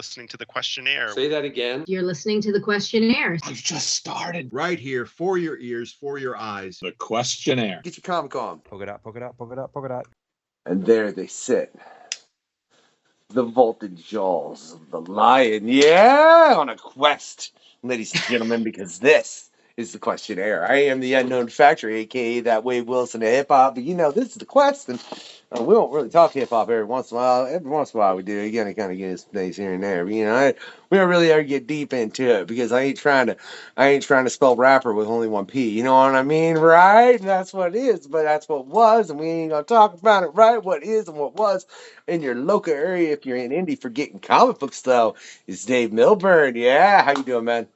listening to the Questionnaire. Say that again. You're listening to the Questionnaire. I've just started. Right here, for your ears, for your eyes. The Questionnaire. Get your Comic on. Poke it out, poke it out, poke it out, poke it out. And there they sit. The vaulted jaws of the lion. Yeah, on a quest, ladies and gentlemen, because this is the Questionnaire. I am the Unknown Factory, a.k.a. that Wade Wilson of hip-hop. But, this is the quest, and we don't really talk hip-hop every once in a while. Every once in a while we do. You gotta kind of get his things here and there. But, we don't really ever get deep into it because I ain't trying to spell rapper with only one P. You know what I mean, right? And that's what it is, but that's what was, and we ain't gonna talk about it, right? What is and what was in your local area if you're in Indy for getting comic books, though, is Dave Milburn. Yeah, how you doing, man?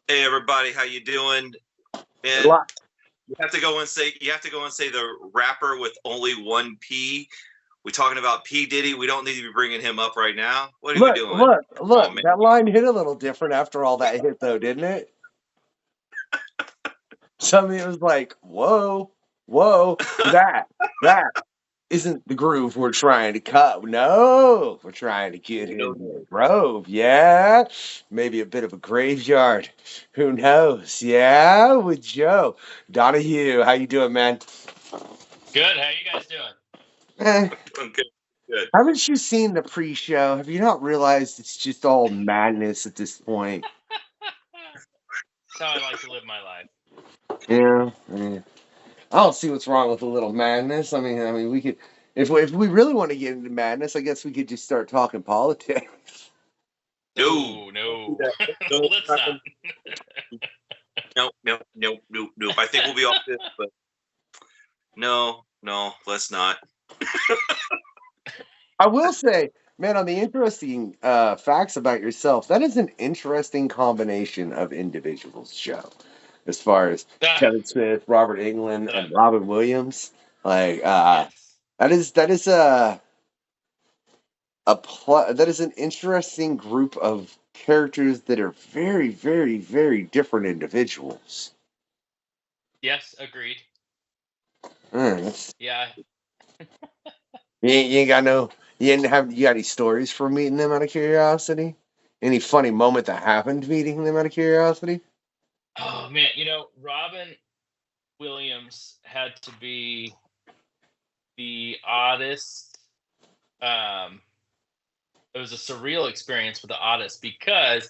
Hey everybody, how you doing? And you have to go and say the rapper with only one P. We talking about P Diddy. We don't need to be bringing him up right now. What are we doing? Look. That line hit a little different after all that hit, though, didn't it? Something it was like, whoa, that isn't the groove we're trying to cut. No, we're trying to get in the grove. Yeah, maybe a bit of a graveyard. Who knows? Yeah, with Joe Donohue. How you doing, man? Good. How you guys doing? Good. Haven't you seen the pre-show? Have you not realized it's just all madness at this point? That's how I like to live my life. Yeah. I don't see what's wrong with a little madness. I mean, we could, if we really want to get into madness, I guess we could just start talking politics. No. Let's not. No. I think we'll be off this, but no, let's not. I will say, man, on the interesting facts about yourself, that is an interesting combination of individuals, Joe. As far as Kevin Smith, Robert Englund, and Robin Williams, that is an interesting group of characters that are very, very, very different individuals. Yes, agreed. Yeah. You got any stories for meeting them out of curiosity? Any funny moment that happened meeting them out of curiosity? Oh man, Robin Williams had to be the oddest. It was a surreal experience with the oddest because,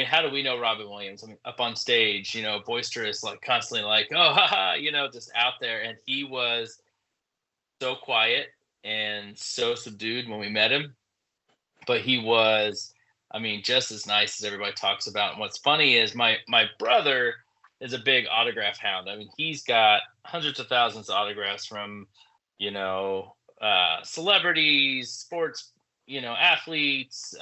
how do we know Robin Williams? Up on stage, boisterous, like constantly like, oh, haha, just out there. And he was so quiet and so subdued when we met him. But he was, just as nice as everybody talks about. And what's funny is my brother is a big autograph hound. He's got hundreds of thousands of autographs from, celebrities, sports, athletes.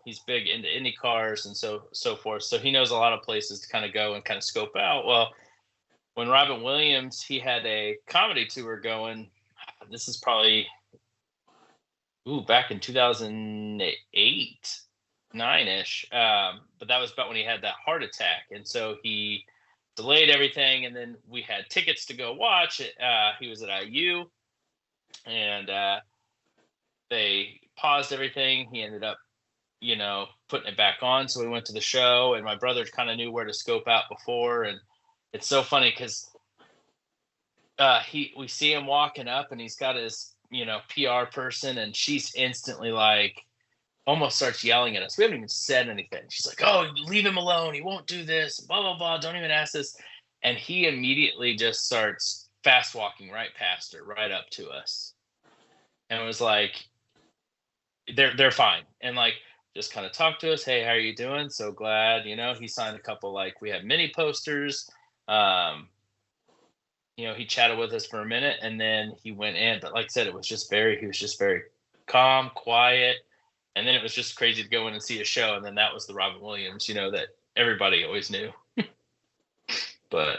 He's big into Indy cars and so forth. So he knows a lot of places to kind of go and kind of scope out. Well, when Robin Williams, he had a comedy tour going. This is probably back in 2008. 9-ish, but that was about when he had that heart attack, and so he delayed everything, and then we had tickets to go watch it. He was at IU, and they paused everything. He ended up putting it back on, so we went to the show, and my brother kind of knew where to scope out before. And it's so funny because we see him walking up, and he's got his PR person, and she's instantly like almost starts yelling at us. We haven't even said anything. She's like, oh, leave him alone. He won't do this. Blah, blah, blah. Don't even ask this. And he immediately just starts fast walking right past her, right up to us. And it was like, they're fine. And like, just kind of talked to us. Hey, how are you doing? So glad, he signed a couple, we had mini posters. He chatted with us for a minute and then he went in. But like I said, he was just very calm, quiet. And then it was just crazy to go in and see a show. And then that was the Robin Williams, that everybody always knew. But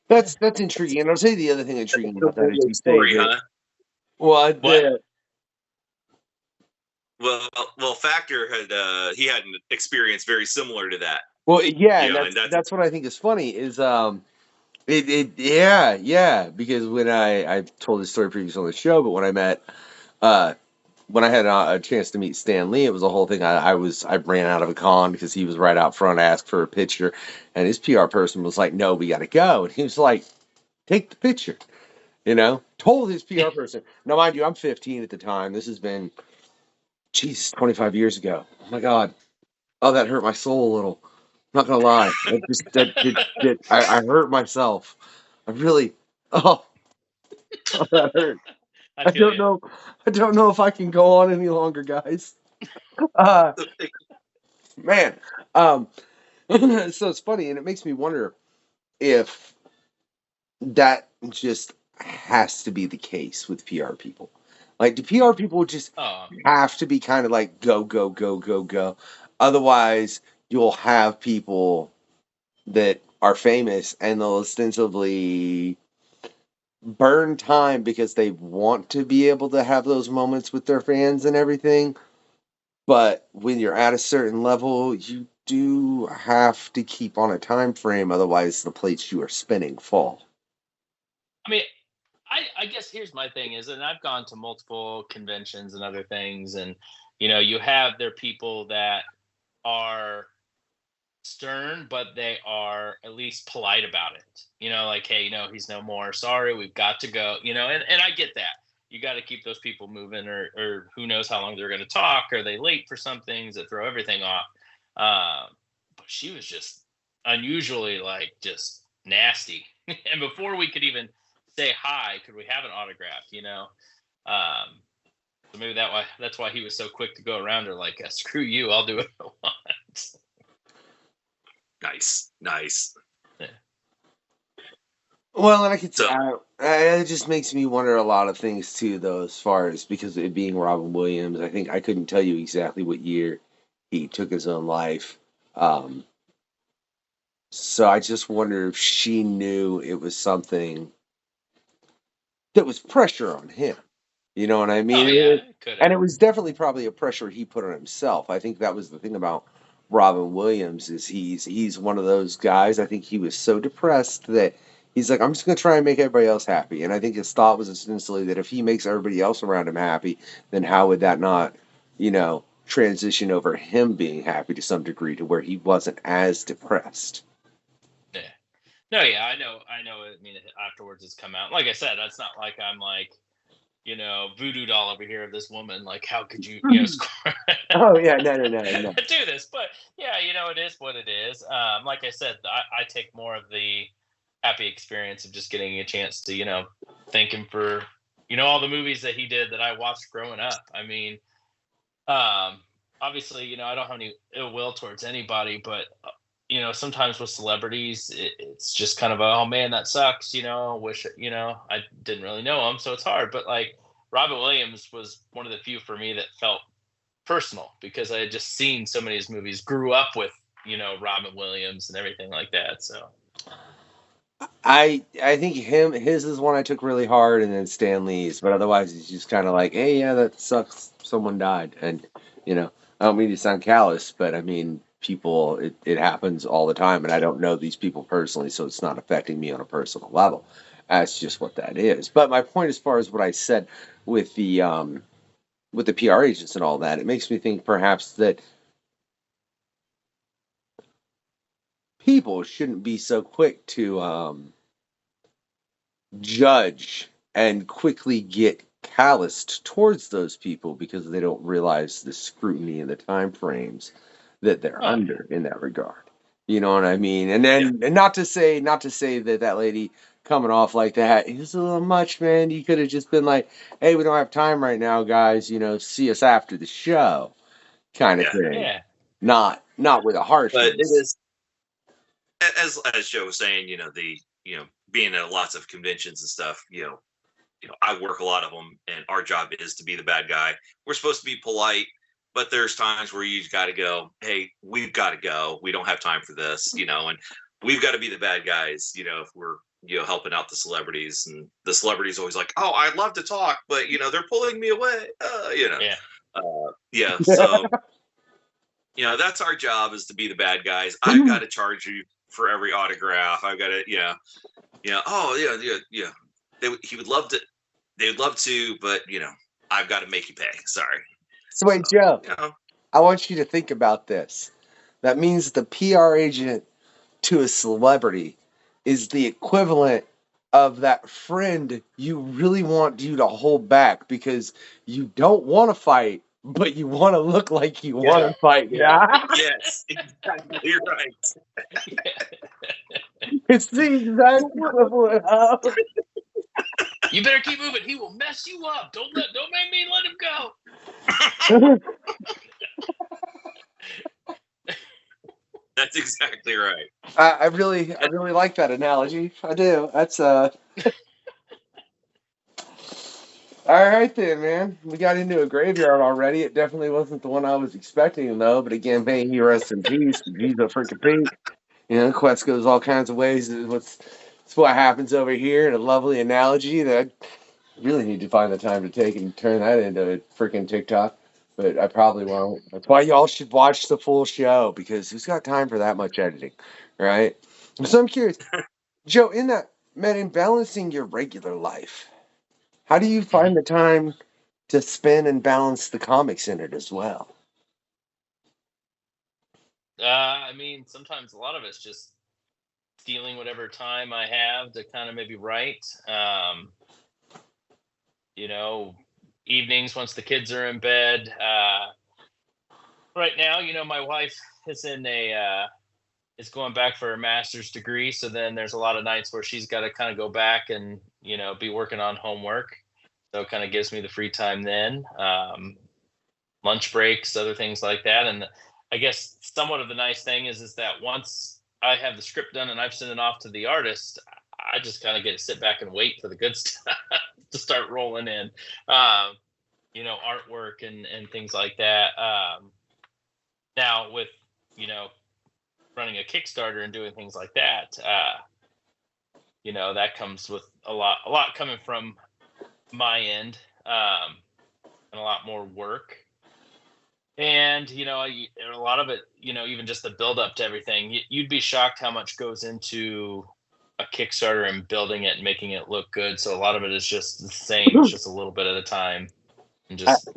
that's intriguing. And I'll tell you the other thing intriguing about that is you story, huh? Well, Factor he had an experience very similar to that. Well, yeah, that's what I think is funny is because when I told this story previously on the show, but when I met when I had a chance to meet Stan Lee, it was a whole thing. I ran out of a con because he was right out front, asked for a picture, and his PR person was like, "No, we got to go," and he was like, "Take the picture." Told his PR person. Now, mind you, I'm 15 at the time. This has been, Jesus, 25 years ago. Oh my God. Oh, that hurt my soul a little. Not gonna lie. I hurt myself. I really. Oh, that hurt. I feel don't know. I don't know if I can go on any longer, guys. Uh, man. So it's funny, and it makes me wonder if that just has to be the case with PR people. Like, do PR people just Oh, have to be kind of like go, go, go, go, go? Otherwise, you'll have people that are famous and they'll ostensibly burn time because they want to be able to have those moments with their fans and everything. But when you're at a certain level, you do have to keep on a time frame, otherwise the plates you are spinning fall. I mean, I guess here's my thing is, and I've gone to multiple conventions and other things, and you have their people that are stern, but they are at least polite about it. Like, hey, he's no more. Sorry, we've got to go. And I get that. You got to keep those people moving, or who knows how long they're going to talk. Are they late for some things that throw everything off? But she was just unusually just nasty. And before we could even say hi, could we have an autograph? So maybe that's why he was so quick to go around her like, screw you, I'll do what I want. Nice. Yeah. Well, and I could. It just makes me wonder a lot of things too, though, as far as because it being Robin Williams. I think I couldn't tell you exactly what year he took his own life. So I just wonder if she knew it was something that was pressure on him. You know what I mean? Oh, yeah, And it was definitely probably a pressure he put on himself. I think that was the thing about Robin Williams is he's one of those guys. I think he was so depressed that he's like, I'm just going to try and make everybody else happy. And I think his thought was essentially that if he makes everybody else around him happy, then how would that not, transition over him being happy to some degree to where he wasn't as depressed. Yeah. No, yeah, I know. I mean, afterwards it's come out. Like I said, that's not like I'm like, voodoo doll over here of this woman. Like, how could you, score? Oh yeah, no. do this? But yeah, it is what it is. Like I said, I take more of the happy experience of just getting a chance to, thank him for, all the movies that he did that I watched growing up. I mean, obviously, I don't have any ill will towards anybody, but sometimes with celebrities, it's just kind of oh man, that sucks. Wish I didn't really know him, so it's hard. But like Robin Williams was one of the few for me that felt personal because I had just seen so many of his movies, grew up with Robin Williams and everything like that. So I think his is one I took really hard, and then Stan Lee's. But otherwise, it's just kind of like, hey, yeah, that sucks. Someone died, and I don't mean to sound callous, but I mean, people, it happens all the time, and I don't know these people personally, so it's not affecting me on a personal level. That's just what that is. But my point, as far as what I said with the PR agents and all that, it makes me think perhaps that people shouldn't be so quick to judge and quickly get calloused towards those people because they don't realize the scrutiny and the time frames that they're under in that regard. You know what I mean? And then, and not to say that lady coming off like that is a little much, man. You could have just been like, hey, we don't have time right now, guys. See us after the show, kind of thing. Yeah. Not with a harshness. But it is, as Joe was saying, being at lots of conventions and stuff, I work a lot of them, and our job is to be the bad guy. We're supposed to be polite, but there's times where you got to go, hey, we've got to go. We don't have time for this, and we've got to be the bad guys, if we're, helping out the celebrities, and the celebrities always like, oh, I'd love to talk, but, they're pulling me away, So, that's our job, is to be the bad guys. I've got to charge you for every autograph. I've got to, he would love to, they would love to, but, I've got to make you pay. Sorry. So wait, Joe, You know, I want you to think about this. That means the PR agent to a celebrity is the equivalent of that friend you really want you to hold back because you don't want to fight, but you want to look like you want to fight. Yeah. yes, exactly right. It's the exact equivalent of. You better keep moving. He will mess you up. Don't make me let him go. That's exactly right. I really like that analogy. I do. That's All right then, man. We got into a graveyard already. It definitely wasn't the one I was expecting, though. But again, may he rest in peace. He's a freaking Pete. You know, Quest goes all kinds of ways. It's what happens over here. And a lovely analogy that I really need to find the time to take and turn that into a freaking TikTok. But I probably won't. That's why y'all should watch the full show, because who's got time for that much editing, right? So I'm curious, Joe, in balancing your regular life, how do you find the time to spin and balance the comics in it as well? I mean, sometimes a lot of it's just stealing whatever time I have to kind of maybe write. You know, evenings once the kids are in bed. Right now, you know, my wife is is going back for her master's degree, so then there's a lot of nights where she's got to kind of go back and, you know, be working on homework. So it kind of gives me the free time then. Lunch breaks, other things like that. And I guess somewhat of the nice thing is that once I have the script done and I've sent it off to the artist, I just kind of get to sit back and wait for the good stuff to start rolling in. You know, artwork and things like that. Now with, you know, running a Kickstarter and doing things like that, you know, that comes with a lot coming from my end, and a lot more work. And, you know, a lot of it, you know, even just the build up to everything, you'd be shocked how much goes into a Kickstarter and building it and making it look good. So a lot of it is just the same. It's just a little bit at a time and just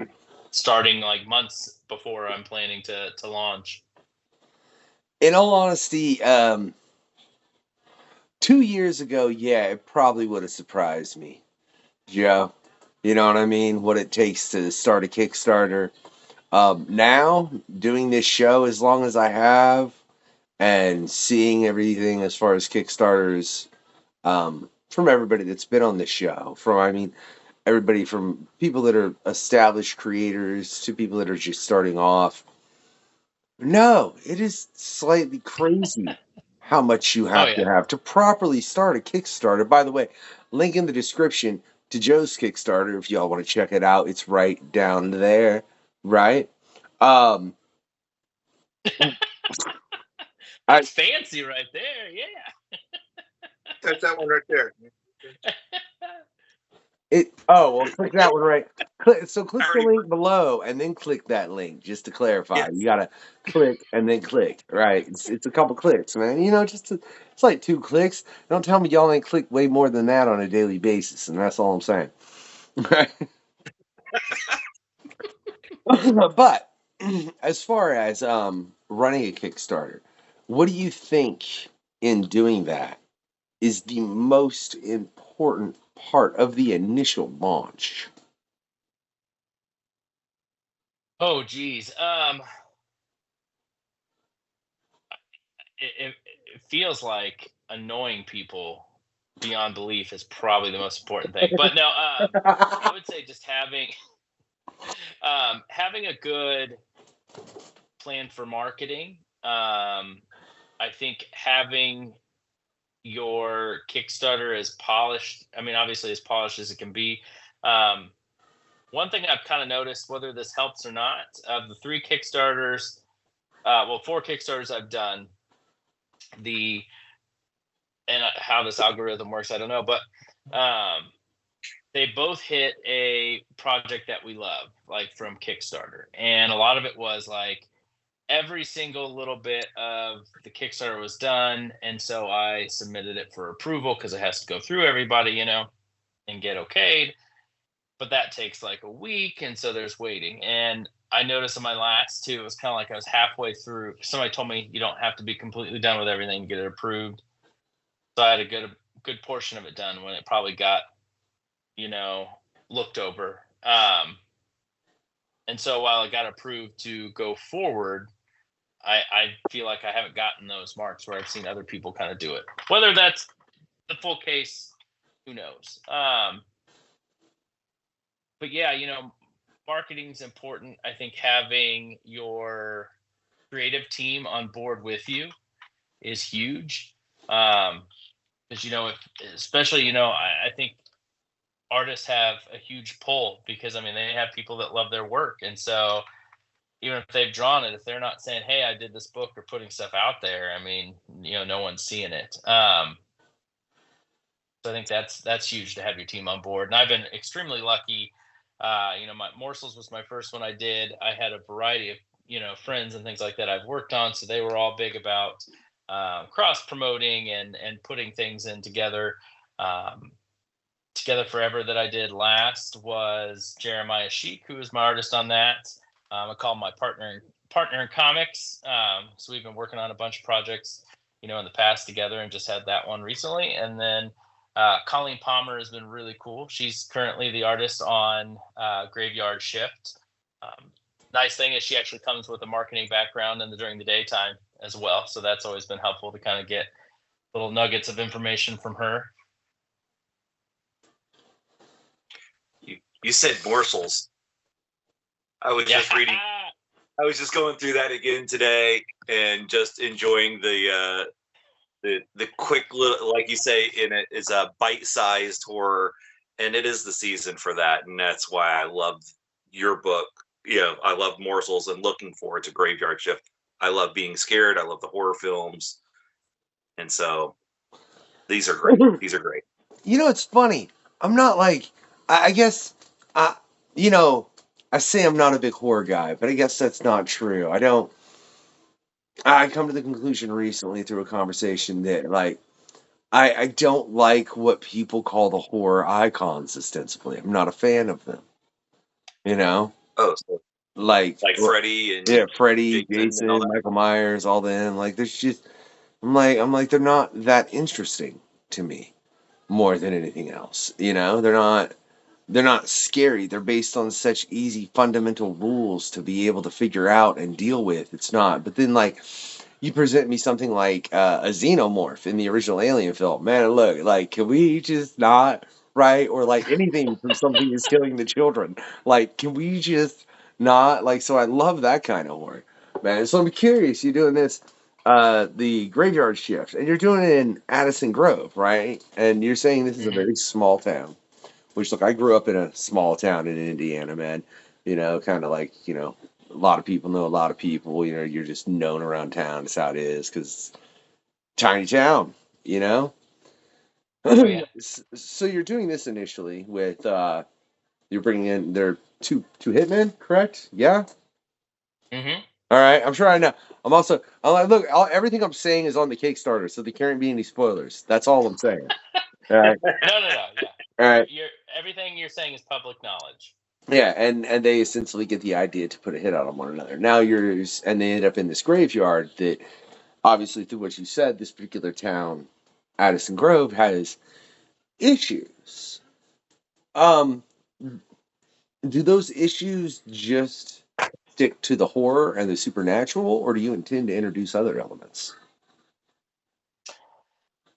starting like months before I'm planning to launch. In all honesty, 2 years ago, yeah, it probably would have surprised me, Joe. You know what I mean? What it takes to start a Kickstarter. Now, doing this show as long as I have and seeing everything as far as Kickstarters from everybody that's been on the show, everybody from people that are established creators to people that are just starting off. No, it is slightly crazy how much you have to have to properly start a Kickstarter. By the way, link in the description to Joe's Kickstarter if y'all want to check it out. It's right down there, right? That's fancy right there, yeah. That's that one right there. Click that one right. Click the link below and then click that link just to clarify. Yes. You gotta click and then click, right? It's a couple clicks, man. You know, it's like 2 clicks. Don't tell me y'all ain't click way more than that on a daily basis, and that's all I'm saying. Right? But as far as running a Kickstarter, what do you think in doing that is the most important part of the initial launch? Oh, geez. It feels like annoying people beyond belief is probably the most important thing. But no, I would say just having a good plan for marketing. I think having your Kickstarter as polished, I mean, obviously as polished as it can be. One thing I've kind of noticed, whether this helps or not, of the 4 Kickstarters I've done, how this algorithm works, I don't know, but they both hit a project that we love, like from Kickstarter. And a lot of it was like every single little bit of the Kickstarter was done. And so I submitted it for approval because it has to go through everybody, you know, and get okayed. but that takes like a week, and so there's waiting. And I noticed in my last two, it was kind of like I was halfway through. Somebody told me you don't have to be completely done with everything to get it approved. So I had a good portion of it done when it probably got, looked over. And so while it got approved to go forward, I feel like I haven't gotten those marks where I've seen other people kind of do it. Whether that's the full case, who knows? But yeah, marketing's important. I think having your creative team on board with you is huge. Because, especially, I think artists have a huge pull because, they have people that love their work. And so even if they've drawn it, if they're not saying, hey, I did this book or putting stuff out there, no one's seeing it. So I think that's huge to have your team on board. And I've been extremely lucky. My Morsels was my first one I did. I had a variety of, friends and things like that I've worked on. So they were all big about cross promoting and putting things in together. Together Forever that I did last was Jeremiah Sheik, who was my artist on that. I call him my partner in comics. So we've been working on a bunch of projects, in the past together, and just had that one recently. And then Colleen Palmer has been really cool. She's currently the artist on Graveyard Shift. Nice thing is she actually comes with a marketing background during the daytime as well. So that's always been helpful to kind of get little nuggets of information from her. You said Morsels. I was just reading. I was just going through that again today and just enjoying the quick little, like you say, in it is a bite-sized horror, and it is the season for that, and that's why I love your book. I love Morsels and looking forward to Graveyard Shift. I love being scared. I love the horror films, and so these are great. These are great. It's funny. I'm not like I guess I say I'm not a big horror guy, but I guess that's not true. I come to the conclusion recently through a conversation that I don't like what people call the horror icons ostensibly. I'm not a fan of them. Oh, so like Freddy and Freddy, Jason, Jason, Michael Myers, all them. There's just I'm like they're not that interesting to me more than anything else. They're not scary. They're based on such easy fundamental rules to be able to figure out and deal with. It's not. But then you present me something like a xenomorph in the original Alien film. Man, look, can we just not, right? Or anything from something that's killing the children. Can we just not? So I love that kind of horror, man. So I'm curious, you're doing this, the Graveyard Shift, and you're doing it in Addison Grove, right? And you're saying this is a very small town. Which, look, I grew up in a small town in Indiana, man. Kind of a lot of people know a lot of people. You're just known around town. That's how it is, because tiny town, Oh, yeah. So you're doing this initially with, you're bringing in their two hitmen, correct? Yeah? Mm-hmm. All right, I'm sure I know. I'm look, everything I'm saying is on the Kickstarter, so there can't be any spoilers. That's all I'm saying. All right. No, yeah. All right. Everything you're saying is public knowledge. Yeah, and they essentially get the idea to put a hit out on one another. Now and they end up in this graveyard that, obviously, through what you said, this particular town, Addison Grove, has issues. Do those issues just stick to the horror and the supernatural, or do you intend to introduce other elements?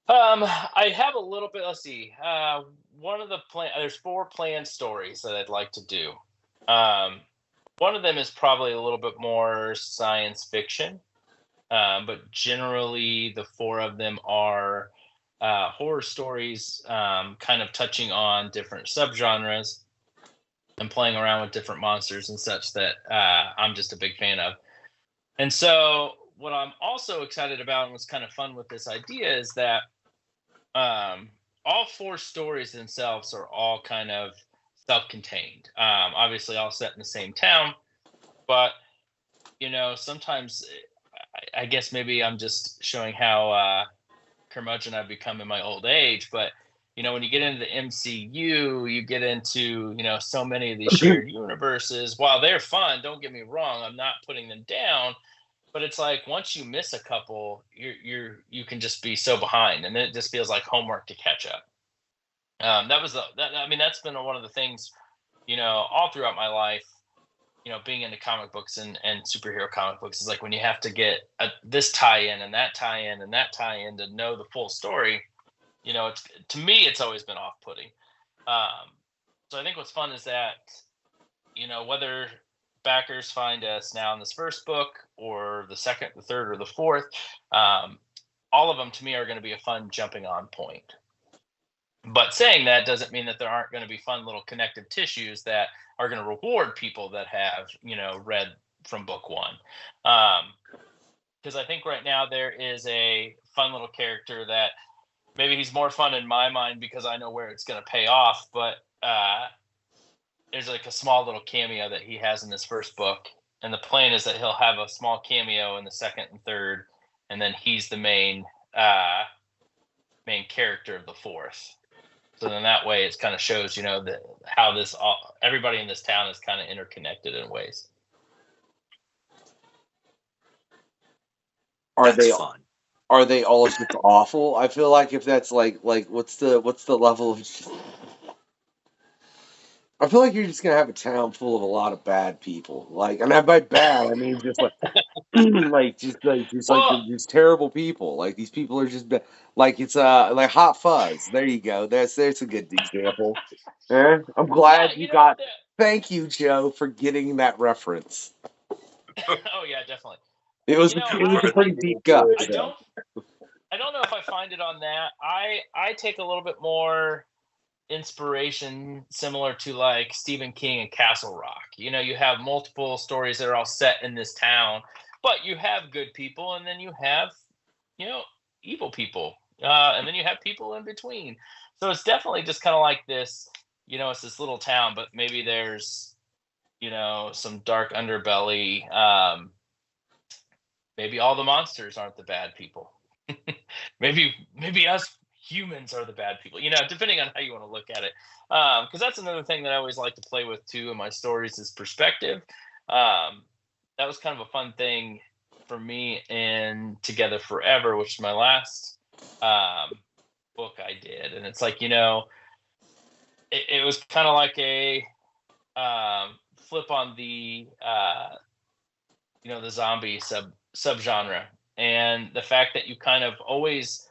I have a little bit. Let's see. There's 4 planned stories that I'd like to do. One of them is probably a little bit more science fiction, but generally the 4 of them are horror stories, kind of touching on different subgenres and playing around with different monsters and such that I'm just a big fan of. And so what I'm also excited about and what's kind of fun with this idea is that all 4 stories themselves are all kind of self-contained. Obviously all set in the same town, but sometimes I guess maybe I'm just showing how curmudgeon I've become in my old age, but when you get into the MCU, you get into, so many of these shared universes. While they're fun, don't get me wrong, I'm not putting them down, but it's like once you miss a couple, you can just be so behind, and then it just feels like homework to catch up. That's been one of the things, all throughout my life, being into comic books and superhero comic books is like when you have to get this tie-in and that tie-in and that tie-in to know the full story. To me, it's always been off-putting. So I think what's fun is that, whether backers find us now in this first book or the second, the third, or the fourth, all of them to me are going to be a fun jumping on point. But saying that doesn't mean that there aren't going to be fun little connective tissues that are going to reward people that have, read from book one. Because I think right now there is a fun little character that maybe he's more fun in my mind because I know where it's going to pay off. But there's like a small little cameo that he has in this first book. And the plan is that he'll have a small cameo in the second and third. And then he's the main character of the fourth. So then that way it kind of shows, how everybody in this town is kind of interconnected in ways. That's fun. Are they all just awful? I feel like if that's like what's the level of? I feel like you're just gonna have a town full of a lot of bad people. And by bad I mean just just terrible people. Like these people are just like it's like Hot Fuzz. There you go. There's a good example. I'm glad you got. Thank you, Joe, for getting that reference. Oh yeah, definitely. It was a pretty deep gut. I don't know if I find it on that. I take a little bit more inspiration similar to like Stephen King and Castle Rock. You have multiple stories that are all set in this town, but you have good people, and then you have, evil people, and then you have people in between. So it's definitely just kind of like this, it's this little town, but maybe there's, some dark underbelly. Maybe all the monsters aren't the bad people. maybe us humans are the bad people, depending on how you want to look at it. Because that's another thing that I always like to play with too in my stories is perspective. That was kind of a fun thing for me in Together Forever, which is my last book I did. And it's like, it was kind of like a flip on the, the zombie subgenre. And the fact that you kind of always,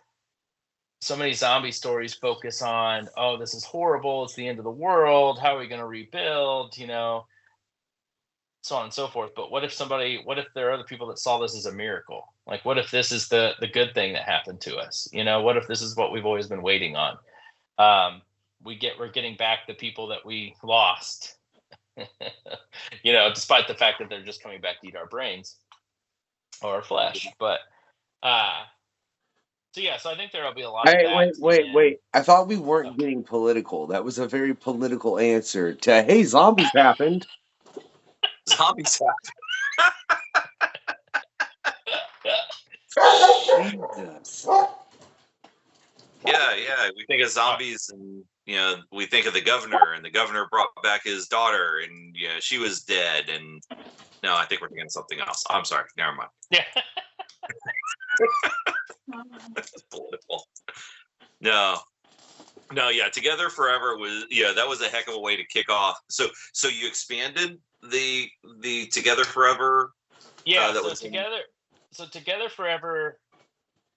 so many zombie stories focus on, oh, this is horrible, it's the end of the world, how are we going to rebuild, so on and so forth. But what if there are other people that saw this as a miracle? Like, what if this is the good thing that happened to us? What if this is what we've always been waiting on? We're getting back the people that we lost, despite the fact that they're just coming back to eat our brains or our flesh. But so I think there'll be a lot of wait. I thought we weren't getting political. That was a very political answer to, hey, zombies happened. Zombies happened. Jesus. Yeah. We think of zombies and, we think of the governor, and the governor brought back his daughter, and, she was dead. And no, I think we're thinking something else. I'm sorry. Never mind. Yeah. That's political. No, yeah. Together Forever was, that was a heck of a way to kick off. So you expanded the Together Forever. Yeah. Together Forever.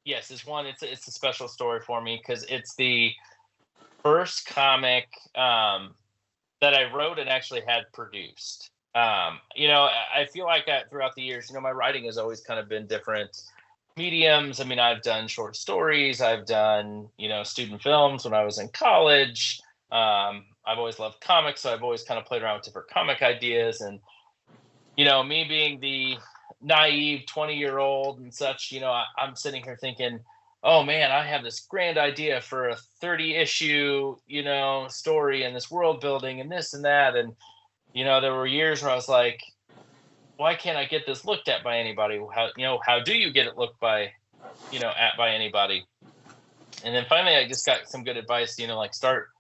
Yes, is one. It's a special story for me because it's the first comic that I wrote and actually had produced. I feel like throughout the years, my writing has always kind of been different mediums. I mean, I've done short stories, I've done, student films when I was in college. I've always loved comics, so I've always kind of played around with different comic ideas. And, me being the naive 20-year-old and such, I'm sitting here thinking, oh man, I have this grand idea for a 30-issue, story and this world building and this and that. And, there were years where I was like, why can't I get this looked at by anybody? How do you get it looked by, by anybody? And then finally, I just got some good advice, like start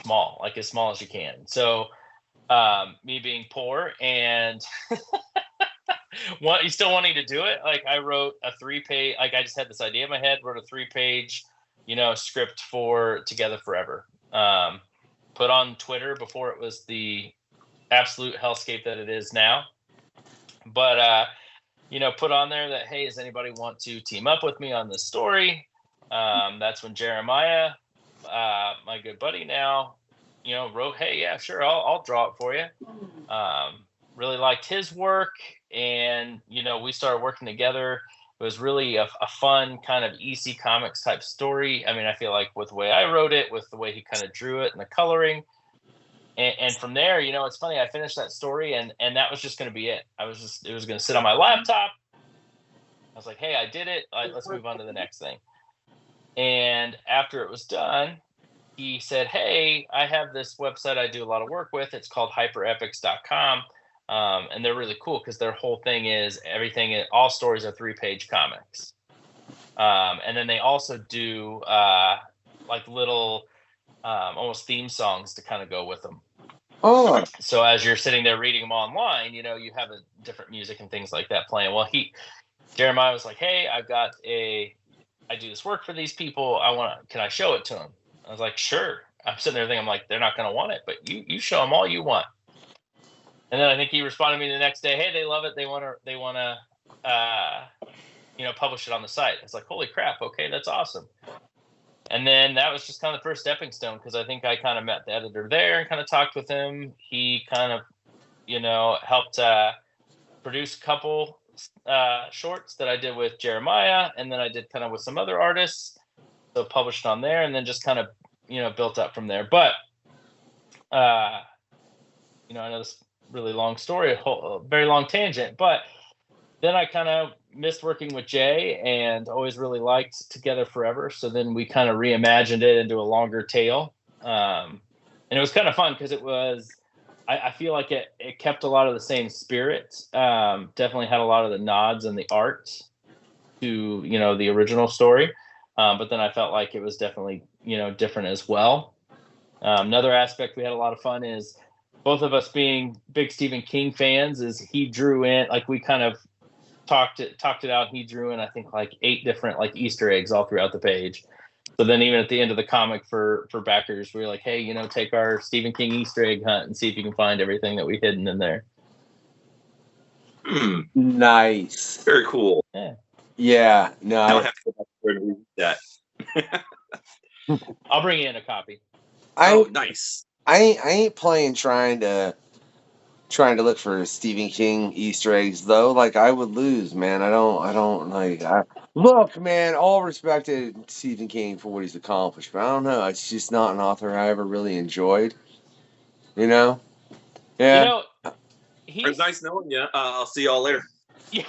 small, like as small as you can. So me being poor and you still wanting to do it, like I wrote a 3-page, like I just had this idea in my head, wrote a 3-page, script for Together Forever. Put on Twitter before it was the absolute hellscape that it is now. But, put on there that, hey, does anybody want to team up with me on this story? That's when Jeremiah, my good buddy now, wrote, hey, yeah, sure, I'll draw it for you. Really liked his work. And, we started working together. It was really a fun kind of EC Comics type story. I mean, I feel like with the way I wrote it, with the way he kind of drew it and the coloring. And from there, it's funny, I finished that story and that was just going to be it. It was going to sit on my laptop. I was like, hey, I did it. Let's move on to the next thing. And after it was done, he said, hey, I have this website I do a lot of work with. It's called hyperepics.com. And they're really cool because their whole thing is all stories are 3-page comics. And then they also do like little almost theme songs to kind of go with them. Oh, So as you're sitting there reading them online, you have a different music and things like that playing. Well, Jeremiah was like, hey, I do this work for these people. Can I show it to them? I was like, sure. I'm sitting there thinking, I'm like, they're not going to want it, but you show them all you want. And then I think he responded to me the next day, hey, they love it. They want to, publish it on the site. It's like, holy crap. Okay. That's awesome. And then that was just kind of the first stepping stone, because I think I kind of met the editor there and kind of talked with him. He kind of, helped produce a couple shorts that I did with Jeremiah, and then I did kind of with some other artists. So published on there, and then just kind of, built up from there. But, I know this really long story, a very long tangent, but then I kind of missed working with Jay and always really liked Together Forever. So then we kind of reimagined it into a longer tale. And it was kind of fun because I feel like it kept a lot of the same spirit. Definitely had a lot of the nods and the art to, the original story. But then I felt like it was definitely, different as well. Another aspect we had a lot of fun is both of us being big Stephen King fans, is he drew in, like we kind of talked it out. He drew in, I think, like 8 different like Easter eggs all throughout the page. So then even at the end of the comic for backers, we were like, hey, take our Stephen King Easter egg hunt and see if you can find everything that we hidden in there. Nice. Very cool. Yeah. Yeah. No, I don't have to go back there and read that. I'll bring you in a copy. Nice. I ain't playing trying to look for Stephen King Easter eggs though. Like I would lose, man. I don't like. Look, man. All respect to Stephen King for what he's accomplished, but I don't know. It's just not an author I ever really enjoyed. Yeah. It was nice knowing you. I'll see y'all later. Yeah.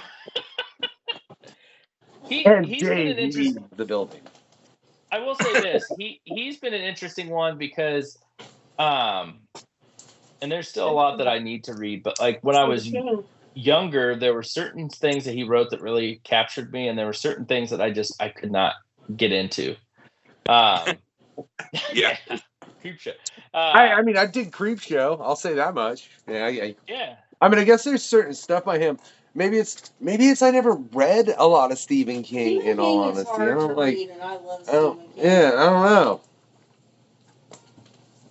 He's been an interesting. The building. I will say this: he's been an interesting one because, and there's still a lot that I need to read. But like when I was younger, there were certain things that he wrote that really captured me, and there were certain things that I could not get into. Yeah. Creep show. I mean, I did Creep Show. I'll say that much. Yeah. Yeah. I mean, I guess there's certain stuff by him. Maybe it's I never read a lot of Stephen King. In all honesty, I don't like. I love Stephen King. Yeah, I don't know.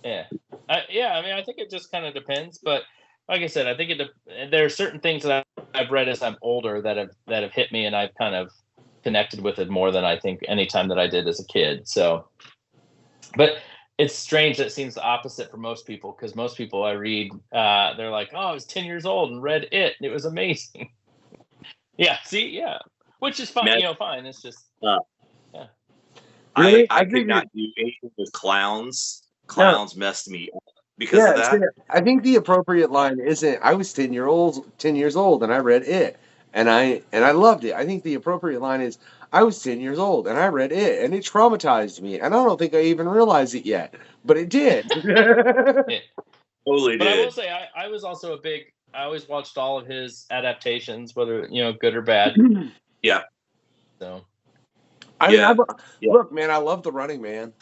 Yeah. I mean, I think it just kind of depends, but like I said, I think there are certain things that I've read as I'm older that have hit me, and I've kind of connected with it more than I think any time that I did as a kid. So, but it's strange that it seems the opposite for most people, because most people I read, they're like, oh, I was 10 years old and read it, and it was amazing. Yeah, see, yeah, which is fine, fine. It's just, yeah. Really? I could not do anything with clowns. Clowns messed me up because of that. I think the appropriate line isn't, I was 10 years old, and I read it, and I loved it. I think the appropriate line is, I was 10 years old, and I read it, and it traumatized me, and I don't think I even realized it yet, but it did. It Totally but did. I will say, I was also I always watched all of his adaptations, whether good or bad. Yeah. So I mean, Yeah. look, man, I love The Running Man.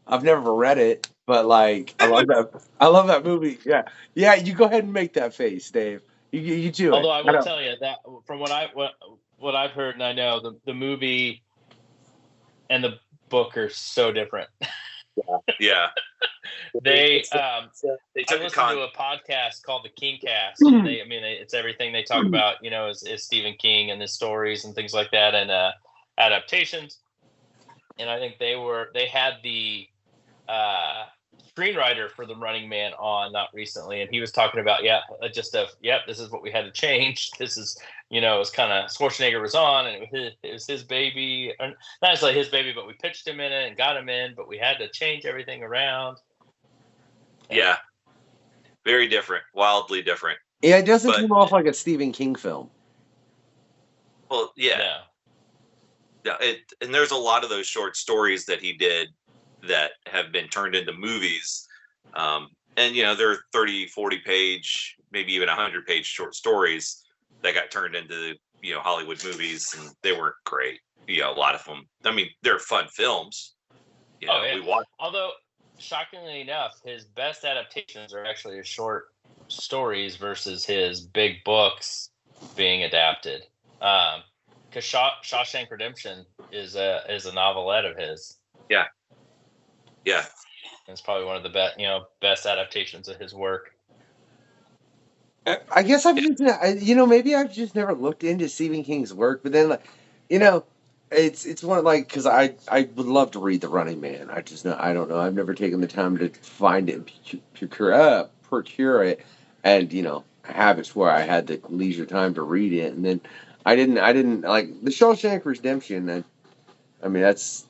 I've never read it, but like, I love that. I love that movie. Yeah, yeah. You go ahead and make that face, Dave. You do it. Although I I will don't. tell you that from what I've heard and I know, the movie and the book are so different. Yeah. They They I took a listened con. to a podcast called the King Cast, and it's everything they talk about, is Stephen King and his stories and things like that, and adaptations. And I think they had the screenwriter for The Running Man on not recently, and he was talking about this is what we had to change. This is it was kind of Schwarzenegger was on, and it was his baby, or not necessarily his baby, but we pitched him in it and got him in, but we had to change everything around. Yeah. Very different, wildly different. Yeah, it doesn't But- come off like a Stephen King film. Well, yeah. And there's a lot of those short stories that he did that have been turned into movies. And, they're 30, 40 page, maybe even 100-page short stories that got turned into, Hollywood movies, and they weren't great. A lot of them. I mean, they're fun films. We watch. Although, shockingly enough, his best adaptations are actually his short stories versus his big books being adapted. Because Shawshank Redemption is a novelette of his. Yeah. Yeah. And it's probably one of the best adaptations of his work. I guess maybe I've just never looked into Stephen King's work, but then, it's one of because I would love to read The Running Man. I don't know. I've never taken the time to find it, and procure it, and have it where I had the leisure time to read it, and then I didn't like the Shawshank Redemption. I mean, that's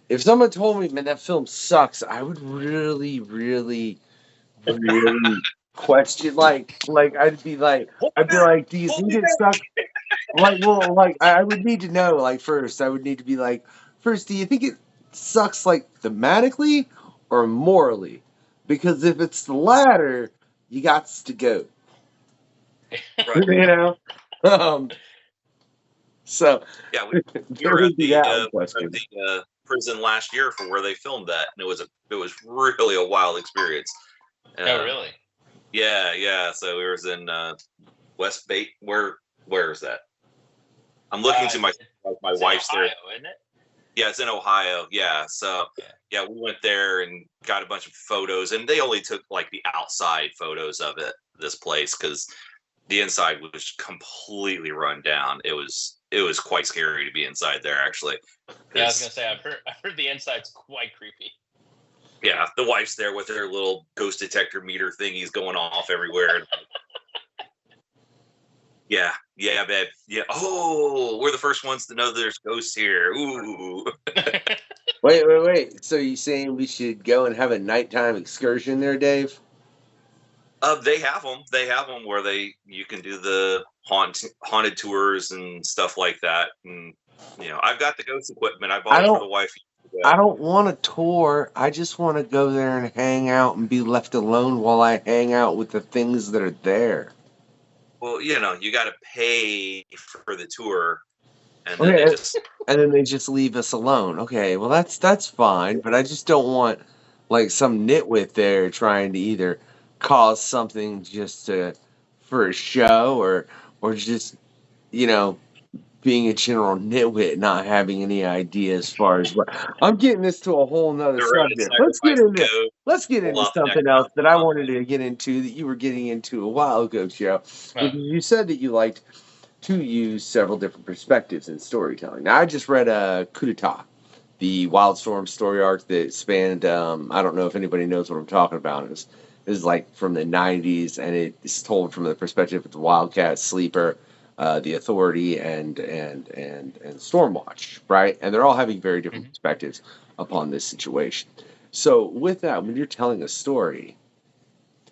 if someone told me, man, that film sucks, I would really, really, really question. I'd be like, do you think it sucks? I would need to know. First, I would need to be first, do you think it sucks thematically or morally? Because if it's the latter, you got to go. Right. So yeah, we there were at would be the, that question. prison last year for where they filmed that, and it was really a wild experience. Oh, really? Yeah. So we was in West Bay. Where is that? I'm looking to my wife's Ohio, there. Isn't it? Yeah, it's in Ohio. Yeah. So we went there and got a bunch of photos, and they only took the outside photos of this place, because the inside was completely run down. It was quite scary to be inside there, actually. Yeah, I was gonna say I've heard the inside's quite creepy. Yeah, the wife's there with her little ghost detector meter thingies going off everywhere. Yeah, babe. Yeah. Oh, we're the first ones to know there's ghosts here. Ooh. Wait. So you saying we should go and have a nighttime excursion there, Dave? They have them. They have them where you can do the haunted tours and stuff like that. And I've got the ghost equipment. I bought it for the wife. I don't want a tour. I just want to go there and hang out and be left alone while I hang out with the things that are there. Well, you got to pay for the tour, and then they just leave us alone. Okay, well that's fine, but I just don't want some nitwit there trying to either cause something just for a show or just being a general nitwit, not having any idea as far as what I'm getting this to a whole nother subject. Let's get into something else that I wanted to get into that you were getting into a while ago, Joe. You said that you liked to use several different perspectives in storytelling. Now, I just read Coup d'etat, the Wildstorm story arc that spanned, I don't know if anybody knows what I'm talking about. It was from the 90s, and it's told from the perspective of the Wildcat, Sleeper, the Authority, and Stormwatch, right? And they're all having very different perspectives upon this situation. So with that, when you're telling a story,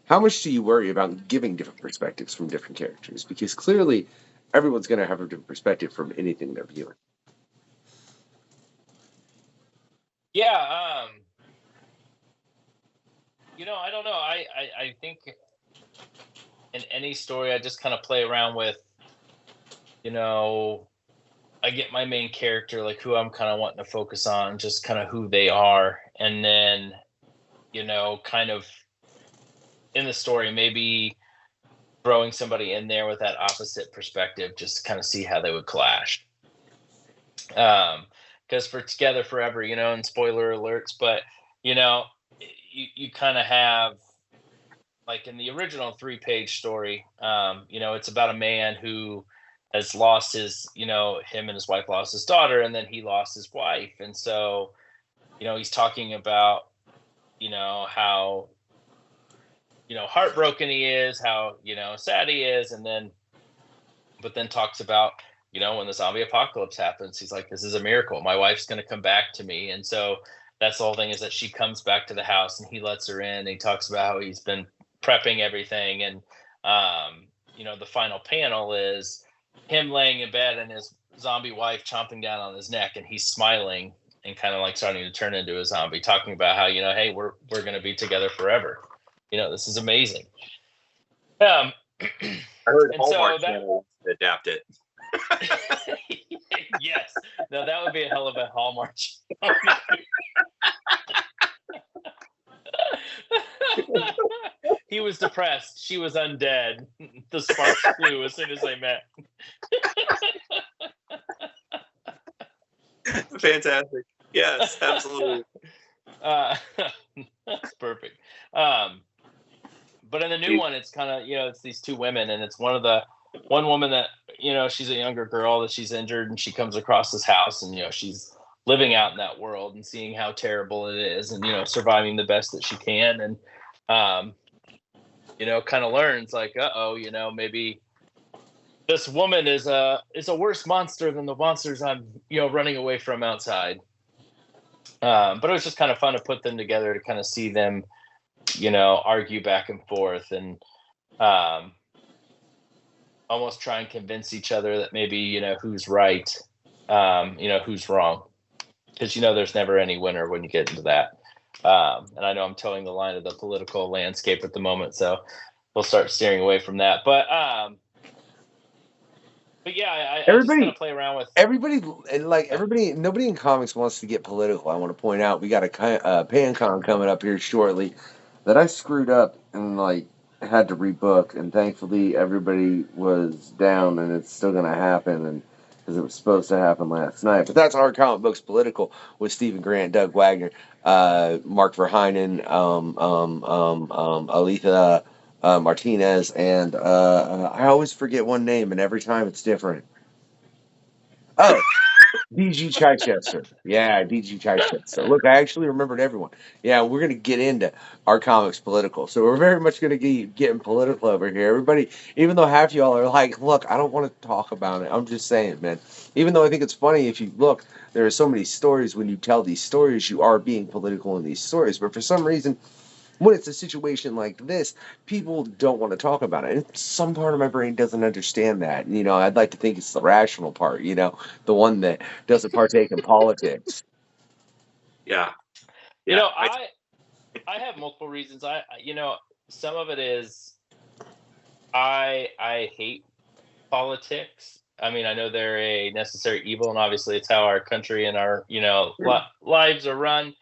how much do you worry about giving different perspectives from different characters? Because clearly everyone's going to have a different perspective from anything they're viewing. Yeah, I don't know. I think in any story, I just kind of play around with, I get my main character, like who I'm kind of wanting to focus on, just kind of who they are, and then kind of in the story maybe throwing somebody in there with that opposite perspective, just to kind of see how they would clash. Because for Together Forever, and spoiler alerts, but you kind of have, like in the original 3-page story, it's about a man who has lost his, him and his wife lost his daughter, and then he lost his wife, and so he's talking about how heartbroken he is, how sad he is, and then but then talks about when the zombie apocalypse happens, he's like, this is a miracle, my wife's going to come back to me. And so that's the whole thing, is that she comes back to the house and he lets her in, and he talks about how he's been prepping everything, and the final panel is him laying in bed and his zombie wife chomping down on his neck, and he's smiling and kind of like starting to turn into a zombie, talking about how hey, we're going to be together forever. This is amazing. I heard and so Hallmark that Channel adapt it. yes, no, that would be a hell of a Hallmark. He was depressed, she was undead. The sparks flew as soon as they met. Fantastic. Yes, absolutely. That's perfect. But in the new one, it's kind of it's these two women, and it's one woman that she's a younger girl that she's injured, and she comes across this house, and she's living out in that world and seeing how terrible it is, and surviving the best that she can, and kind of learns like, maybe this woman is a worse monster than the monsters I'm running away from outside. But it was just kind of fun to put them together, to kind of see them argue back and forth, and almost try and convince each other that maybe who's right, who's wrong, because there's never any winner when you get into that. And I know I'm towing the line of the political landscape at the moment, so we'll start steering away from that. But yeah, I just kind of play around with everybody. Nobody in comics wants to get political. I want to point out we got a PanCon coming up here shortly that I screwed up and had to rebook, and thankfully everybody was down, and it's still gonna happen, and because it was supposed to happen last night. But that's Our Comic Books Political with Stephen Grant, Doug Wagner, Mark Verheinen, Aletha Martinez, and I always forget one name, and every time it's different. Oh, DG Chichester. Yeah, DG Chichester. Look, I actually remembered everyone. Yeah, we're going to get into Our Comics Political. So we're very much going to get getting political over here. Everybody, even though half y'all are like, look, I don't want to talk about it. I'm just saying, man. Even though I think it's funny, if you look, there are so many stories. When you tell these stories, you are being political in these stories. But for some reason, when it's a situation like this, people don't want to talk about it. And some part of my brain doesn't understand that. I'd like to think it's the rational part, the one that doesn't partake in politics. Yeah. I have multiple reasons. Some of it is I hate politics. I mean, I know they're a necessary evil, and obviously it's how our country and our lives are run.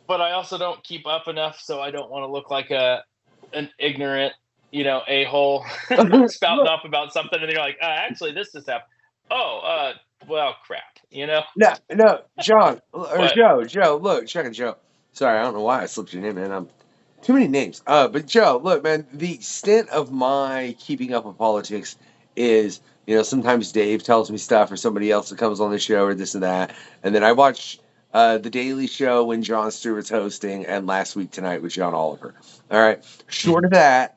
But I also don't keep up enough, so I don't want to look like an ignorant, a-hole spouting off about something, and you're like, actually, this just happened. Oh, well, crap, No, John, or Joe, look, check it, Joe. Sorry, I don't know why I slipped your name in. I'm too many names. But Joe, look, man, the extent of my keeping up with politics is, sometimes Dave tells me stuff, or somebody else that comes on the show, or this and that, and then I watch The Daily Show when Jon Stewart's hosting, and Last Week Tonight with John Oliver. All right. Short of that,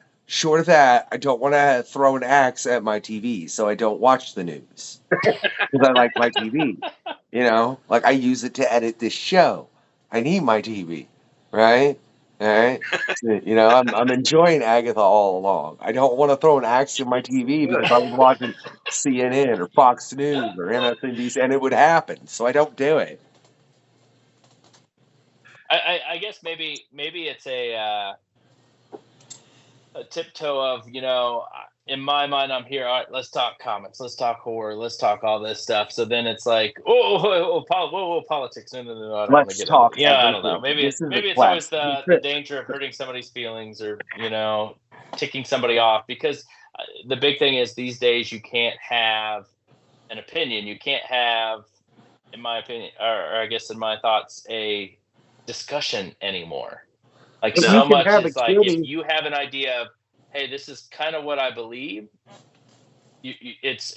I don't want to throw an axe at my TV, so I don't watch the news because I like my TV. I use it to edit this show. I need my TV, right? All right. I'm enjoying Agatha all along. I don't want to throw an axe at my TV because I was watching CNN or Fox News or MSNBC, and it would happen. So I don't do it. I guess maybe it's a tiptoe of in my mind, I'm here. All right, let's talk comics. Let's talk horror. Let's talk all this stuff. So then it's like, whoa, politics. No, I don't want to Let's get talk into it. Yeah, I don't know. everything. Maybe This is maybe a it's always quest. the danger of hurting somebody's feelings or ticking somebody off, because the big thing is these days you can't have an opinion. You can't have, in my opinion, or I guess in my thoughts, a discussion anymore. Like But so you can much have is a like if kitty. you have an idea of, hey, this is kind of what I believe. It's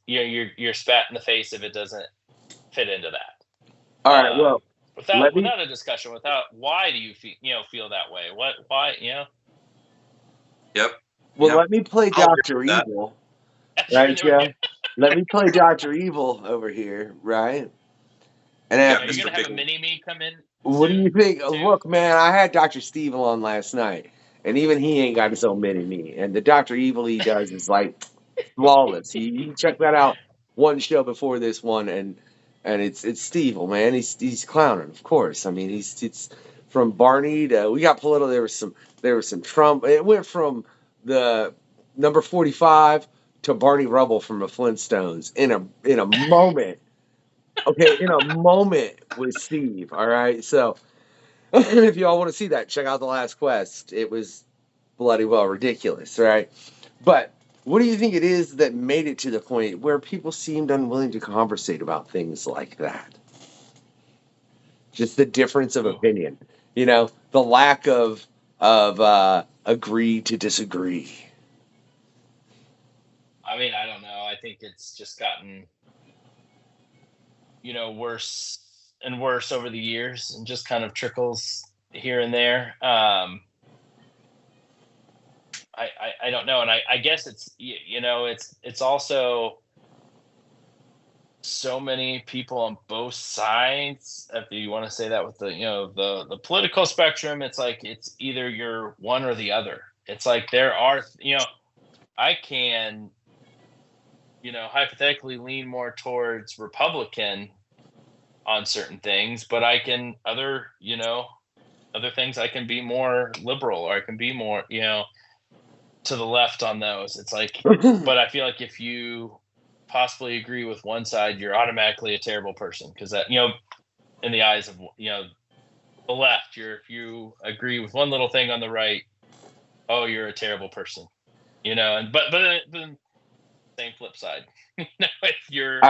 you're spat in the face if it doesn't fit into that. All right. Well, without a discussion, without why do you feel that way? Why Yep. Well, Yep. let me play I'll agree Dr. with that. Evil. Right, Joe? Let me play Dr. Evil over here, right? And Yeah, Are you Mr. gonna have a Big- mini me come in? what do you soon, think? too? Look, man, I had Dr. Steve on last night, and even he ain't got his own mini me. And the Dr. Evil he does is like flawless. You can check that out one show before this one, and it's Steve, man. He's clowning, of course. I mean, it's from Barney to we got political. There was some Trump. It went from the number 45 to Barney Rubble from the Flintstones in a moment. Okay, in a moment with Steve. All right, so if y'all want to see that, check out The Last Quest. It was bloody well ridiculous, right? But what do you think it is that made it to the point where people seemed unwilling to conversate about things like that? Just the difference of opinion, the lack of agree to disagree. I mean, I don't know. I think it's just gotten worse and worse over the years, and just kind of trickles here and there. I don't know, and I guess it's it's also so many people on both sides. If you want to say that with the political spectrum, it's like it's either you're one or the other. It's like there are I can hypothetically lean more towards Republican on certain things, but I can other things I can be more liberal, or I can be more to the left on those. It's like, but I feel like if you possibly agree with one side, you're automatically a terrible person, because that in the eyes of the left, if you agree with one little thing on the right, oh, you're a terrible person, and but then same flip side, if you're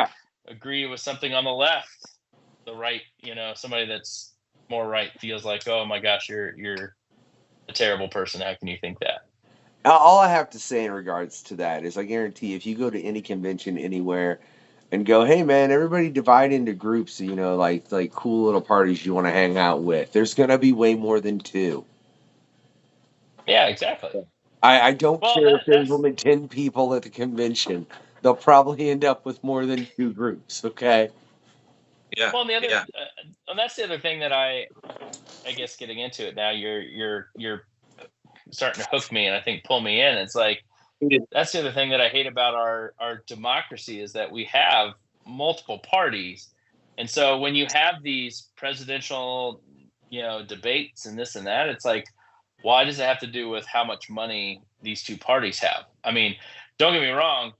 agree with something on the left, the right, somebody that's more right feels like, oh my gosh, you're a terrible person. How can you think that? All I have to say in regards to that is I guarantee if you go to any convention anywhere and go, hey man, everybody divide into groups, like cool little parties you want to hang out with, there's going to be way more than two. Yeah, exactly. I don't Well, care if there's that's only 10 people at the convention. They'll probably end up with more than two groups, okay? Yeah. well, and the other, yeah. And that's the other thing that I guess getting into it now, you're starting to hook me and I think pull me in. It's like that's the other thing that I hate about our democracy, is that we have multiple parties, and so when you have these presidential debates and this and that, it's like, why does it have to do with how much money these two parties have? I mean, don't get me wrong,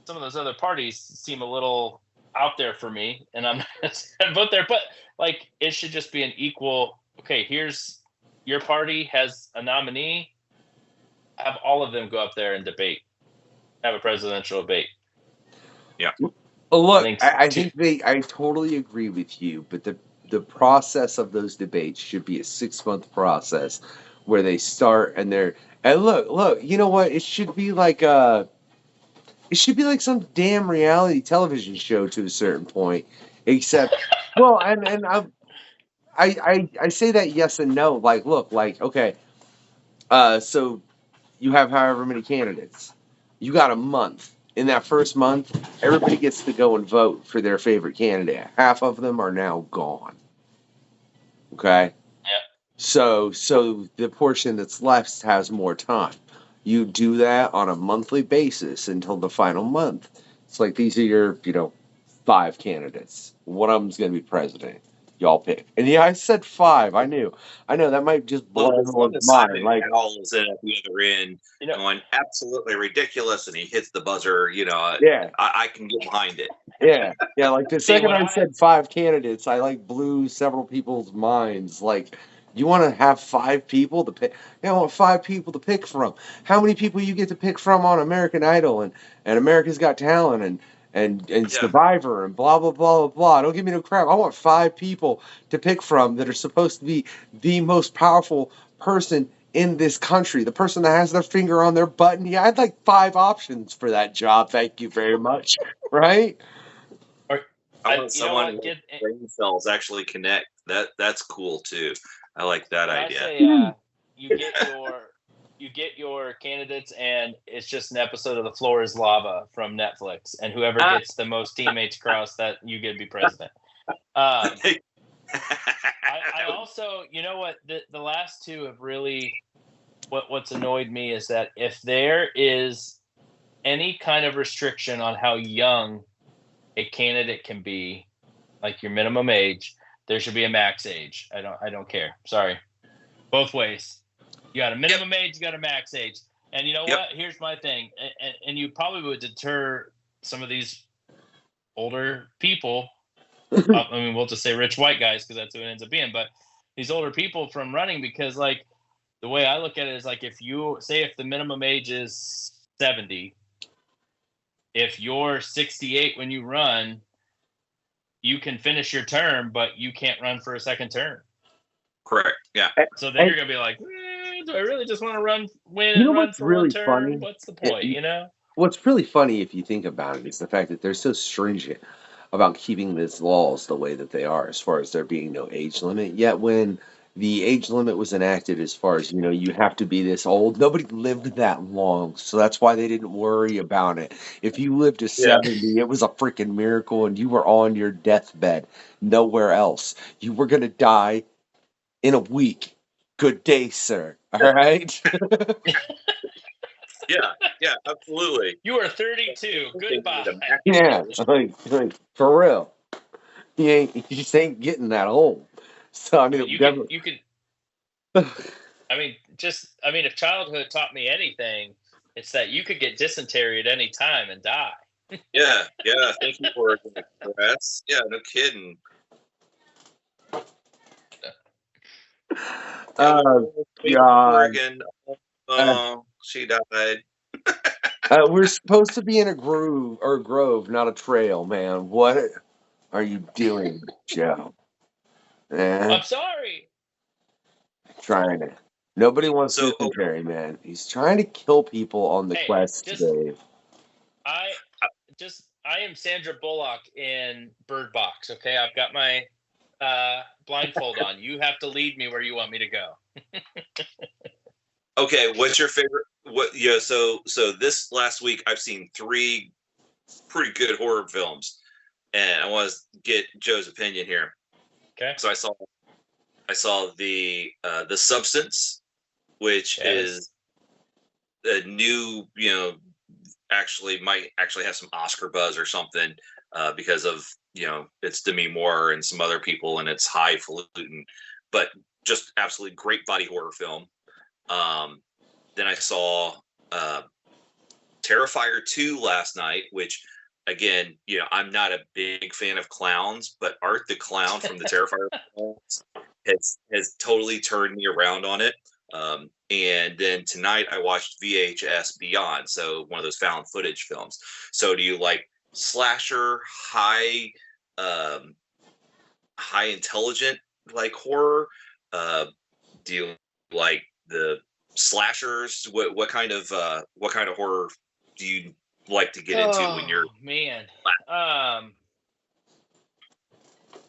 some of those other parties seem a little out there for me, and I'm not gonna vote there, but like it should just be an equal. Okay, here's your party has a nominee. Have all of them go up there and debate. Have a presidential debate. Yeah. Look, I think I totally agree with you, but the process of those debates should be a 6-month process where they start and look, you know what? It should be like some damn reality television show to a certain point. Except, well, and I say that yes and no. Like, look, like, okay, so you have however many candidates. You got a month. In that first month, everybody gets to go and vote for their favorite candidate. Half of them are now gone. Okay? Yeah. So the portion that's left has more time. You do that on a monthly basis until the final month. It's like these are your, 5 candidates. One of them's going to be president. y'all pick? And yeah, I said 5. I know that might just blow Well, everyone's the mind. Simon Like, Cowell is in at the other end, You know, going absolutely ridiculous, and he hits the buzzer. yeah, I can get behind it. yeah. Like the See, second what I said 5 candidates, I like blew several people's minds. Like, you want to have 5 people to pick? Yeah, I want 5 people to pick from. How many people you get to pick from on American Idol and America's Got Talent and Yeah. Survivor and blah blah blah blah blah. Don't give me no crap. I want 5 people to pick from that are supposed to be the most powerful person in this country, the person that has their finger on their button. Yeah, I'd like 5 options for that job. Thank you very much. Right? I want you know someone what? whose brain cells actually connect. That's cool too. I like that When I idea. say you get your candidates, and it's just an episode of The Floor Is Lava from Netflix, and whoever gets the most teammates across, that you get to be president. I also, you know what, the last 2 have really, what's annoyed me is that if there is any kind of restriction on how young a candidate can be, like your minimum age, there should be a max age. I don't care. Sorry. Both ways. You got a minimum age, you got a max age. And you know what? Here's my thing. And you probably would deter some of these older people. I mean, we'll just say rich white guys, because that's who it ends up being. But these older people from running, because like the way I look at it is like, if the minimum age is 70, if you're 68 when you run, you can finish your term, but you can't run for a second term. Correct. Yeah. So then you're gonna be like, do I really just want to win You know and run what's for really one term? funny? What's the point? You know? What's really funny, if you think about it, is the fact that they're so stringent about keeping these laws the way that they are, as far as there being no age limit. Yet when the age limit was enacted, as far as, you have to be this old, nobody lived that long. So that's why they didn't worry about it. If you lived to 70, it was a freaking miracle, and you were on your deathbed, nowhere else. You were going to die in a week. Good day, sir. All right? Yeah, absolutely. You are 32. Goodbye. Yeah, like for real. You just ain't getting that old. So I mean, You definitely. could. I mean, if childhood taught me anything, it's that you could get dysentery at any time and die. Yeah. Thank you for the press. Yeah, no kidding. God. Oregon. Oh, she died. We're supposed to be in a grove, not a trail, man. What are you doing, Joe? I'm sorry. Trying to. Nobody wants So, dysentery, man. He's trying to kill people on the quest, Dave. I am Sandra Bullock in Bird Box. Okay, I've got my blindfold on. You have to lead me where you want me to go. okay, what's your favorite? So this last week I've seen 3 pretty good horror films, and I want to get Joe's opinion here. Okay. So I saw the Substance, which is a new, might actually have some Oscar buzz or something, because of, it's Demi Moore and some other people, and it's highfalutin, but just absolutely great body horror film. Then I saw Terrifier 2 last night, which, again, I'm not a big fan of clowns, but Art the Clown from the Terrifier films has totally turned me around on it. And then tonight I watched VHS Beyond, so one of those found footage films. So do you like slasher, high intelligent like horror? Do you like the slashers? What kind of horror do you like to get into when you're man?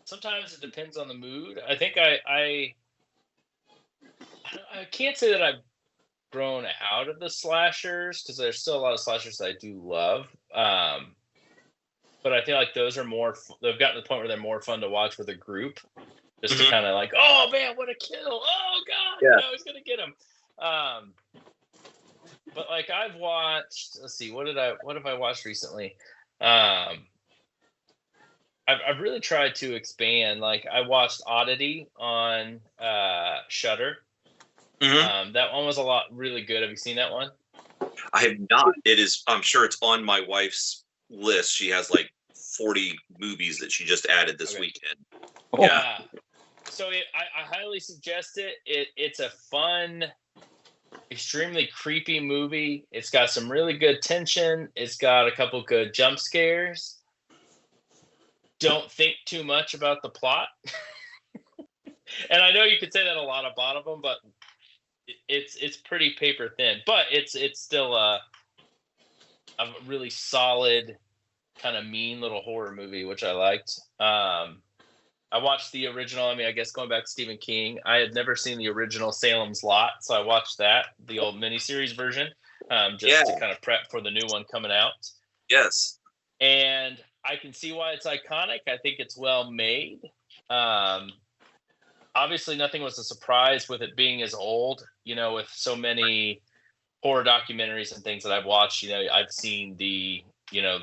Sometimes it depends on the mood. I think I can't say that I've grown out of the slashers, because there's still a lot of slashers that I do love. But I feel like those are they've gotten to the point where they're more fun to watch with a group, just to kind of like, oh man, what a kill! Oh god, he's gonna get him. But like I've watched, let's see, what have I watched recently? I've really tried to expand. Like I watched Oddity on Shudder. That one was a lot really good. Have you seen that one? I have not. It is. I'm sure it's on my wife's list. She has like 40 movies that she just added this weekend. Oh. Yeah. So I highly suggest it. It's a fun, extremely creepy movie. It's got some really good tension. It's got a couple good jump scares. Don't think too much about the plot. And I know you could say that a lot about them, but it's pretty paper thin. But it's still a really solid, kind of mean little horror movie, which I liked. I watched the original. I mean, I guess going back to Stephen King, I had never seen the original Salem's Lot, so I watched that, the old miniseries version, just to kind of prep for the new one coming out. Yes. And I can see why it's iconic. I think it's well made. Obviously, nothing was a surprise with it being as old, with so many horror documentaries and things that I've watched. I've seen the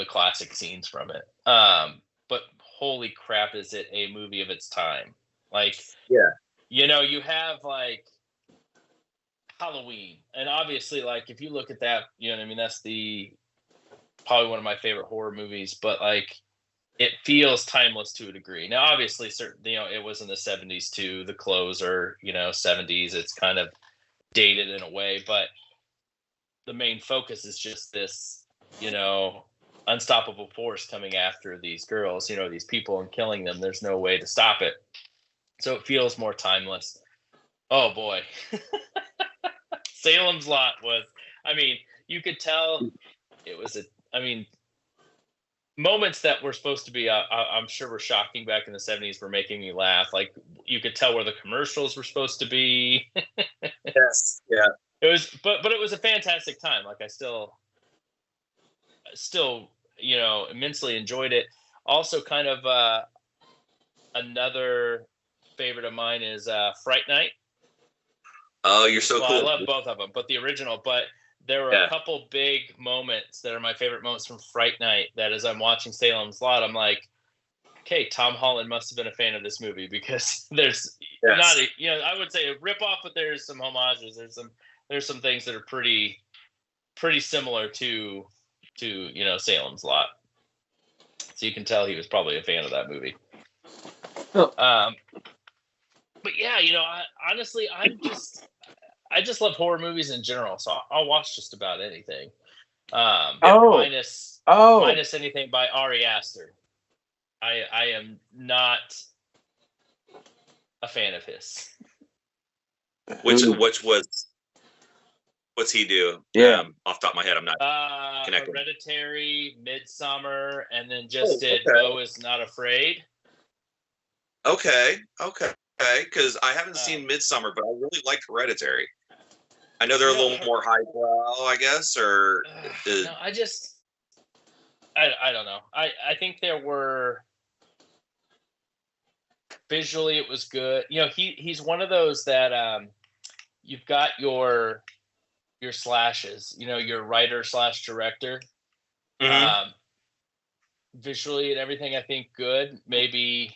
classic scenes from it. But holy crap, is it a movie of its time? Like, you have like Halloween, and obviously, like, if you look at that, that's probably one of my favorite horror movies, but like, it feels timeless to a degree. Now, obviously, it was in the 70s too. The clothes are, 70s. It's kind of dated in a way, but the main focus is just this, unstoppable force coming after these girls, these people, and killing them. There's no way to stop it. So it feels more timeless. Oh boy. Salem's Lot was, you could tell it was moments that were supposed to be, I'm sure were shocking back in the 70s were making me laugh. Like, you could tell where the commercials were supposed to be. Yes. Yeah. It was, but it was a fantastic time. Like, I still, immensely enjoyed it. Also, kind of another favorite of mine is Fright Night. Oh, you're so cool. I love both of them, but the original. But there were a couple big moments that are my favorite moments from Fright Night. That as I'm watching Salem's Lot, I'm like, okay, Tom Holland must have been a fan of this movie, because there's not I would say a ripoff, but there's some homages. There's some things that are pretty similar to Salem's Lot. So you can tell he was probably a fan of that movie. Oh. But yeah, honestly, I just love horror movies in general, so I'll watch just about anything. Minus anything by Ari Aster. I am not a fan of his. What's he do? Yeah. Off the top of my head, I'm not connected. Hereditary, Midsummer, and then just did Beau Is Not Afraid. Okay. Because I haven't seen Midsummer, but I really liked Hereditary. I know they're a little more highbrow, I guess, or no, I don't know. I think there were visually it was good. He's one of those that you've got your slashes, your writer / director. Mm-hmm. Visually and everything, I think good. Maybe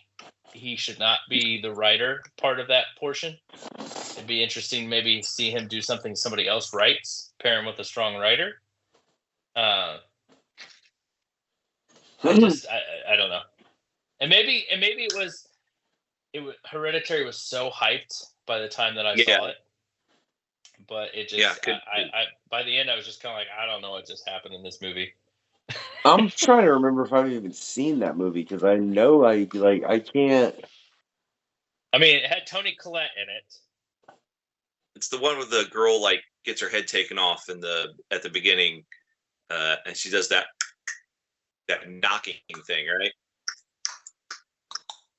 he should not be the writer part of that portion. It'd be interesting maybe see him do something somebody else writes, pair him with a strong writer. I don't know. And maybe it was Hereditary was so hyped by the time that I saw it. But it just I by the end I was just kind of like, I don't know what just happened in this movie. I'm trying to remember if I've even seen that movie, because I know I can't. It had Toni Collette in it. It's the one with the girl like gets her head taken off at the beginning, and she does that knocking thing, right?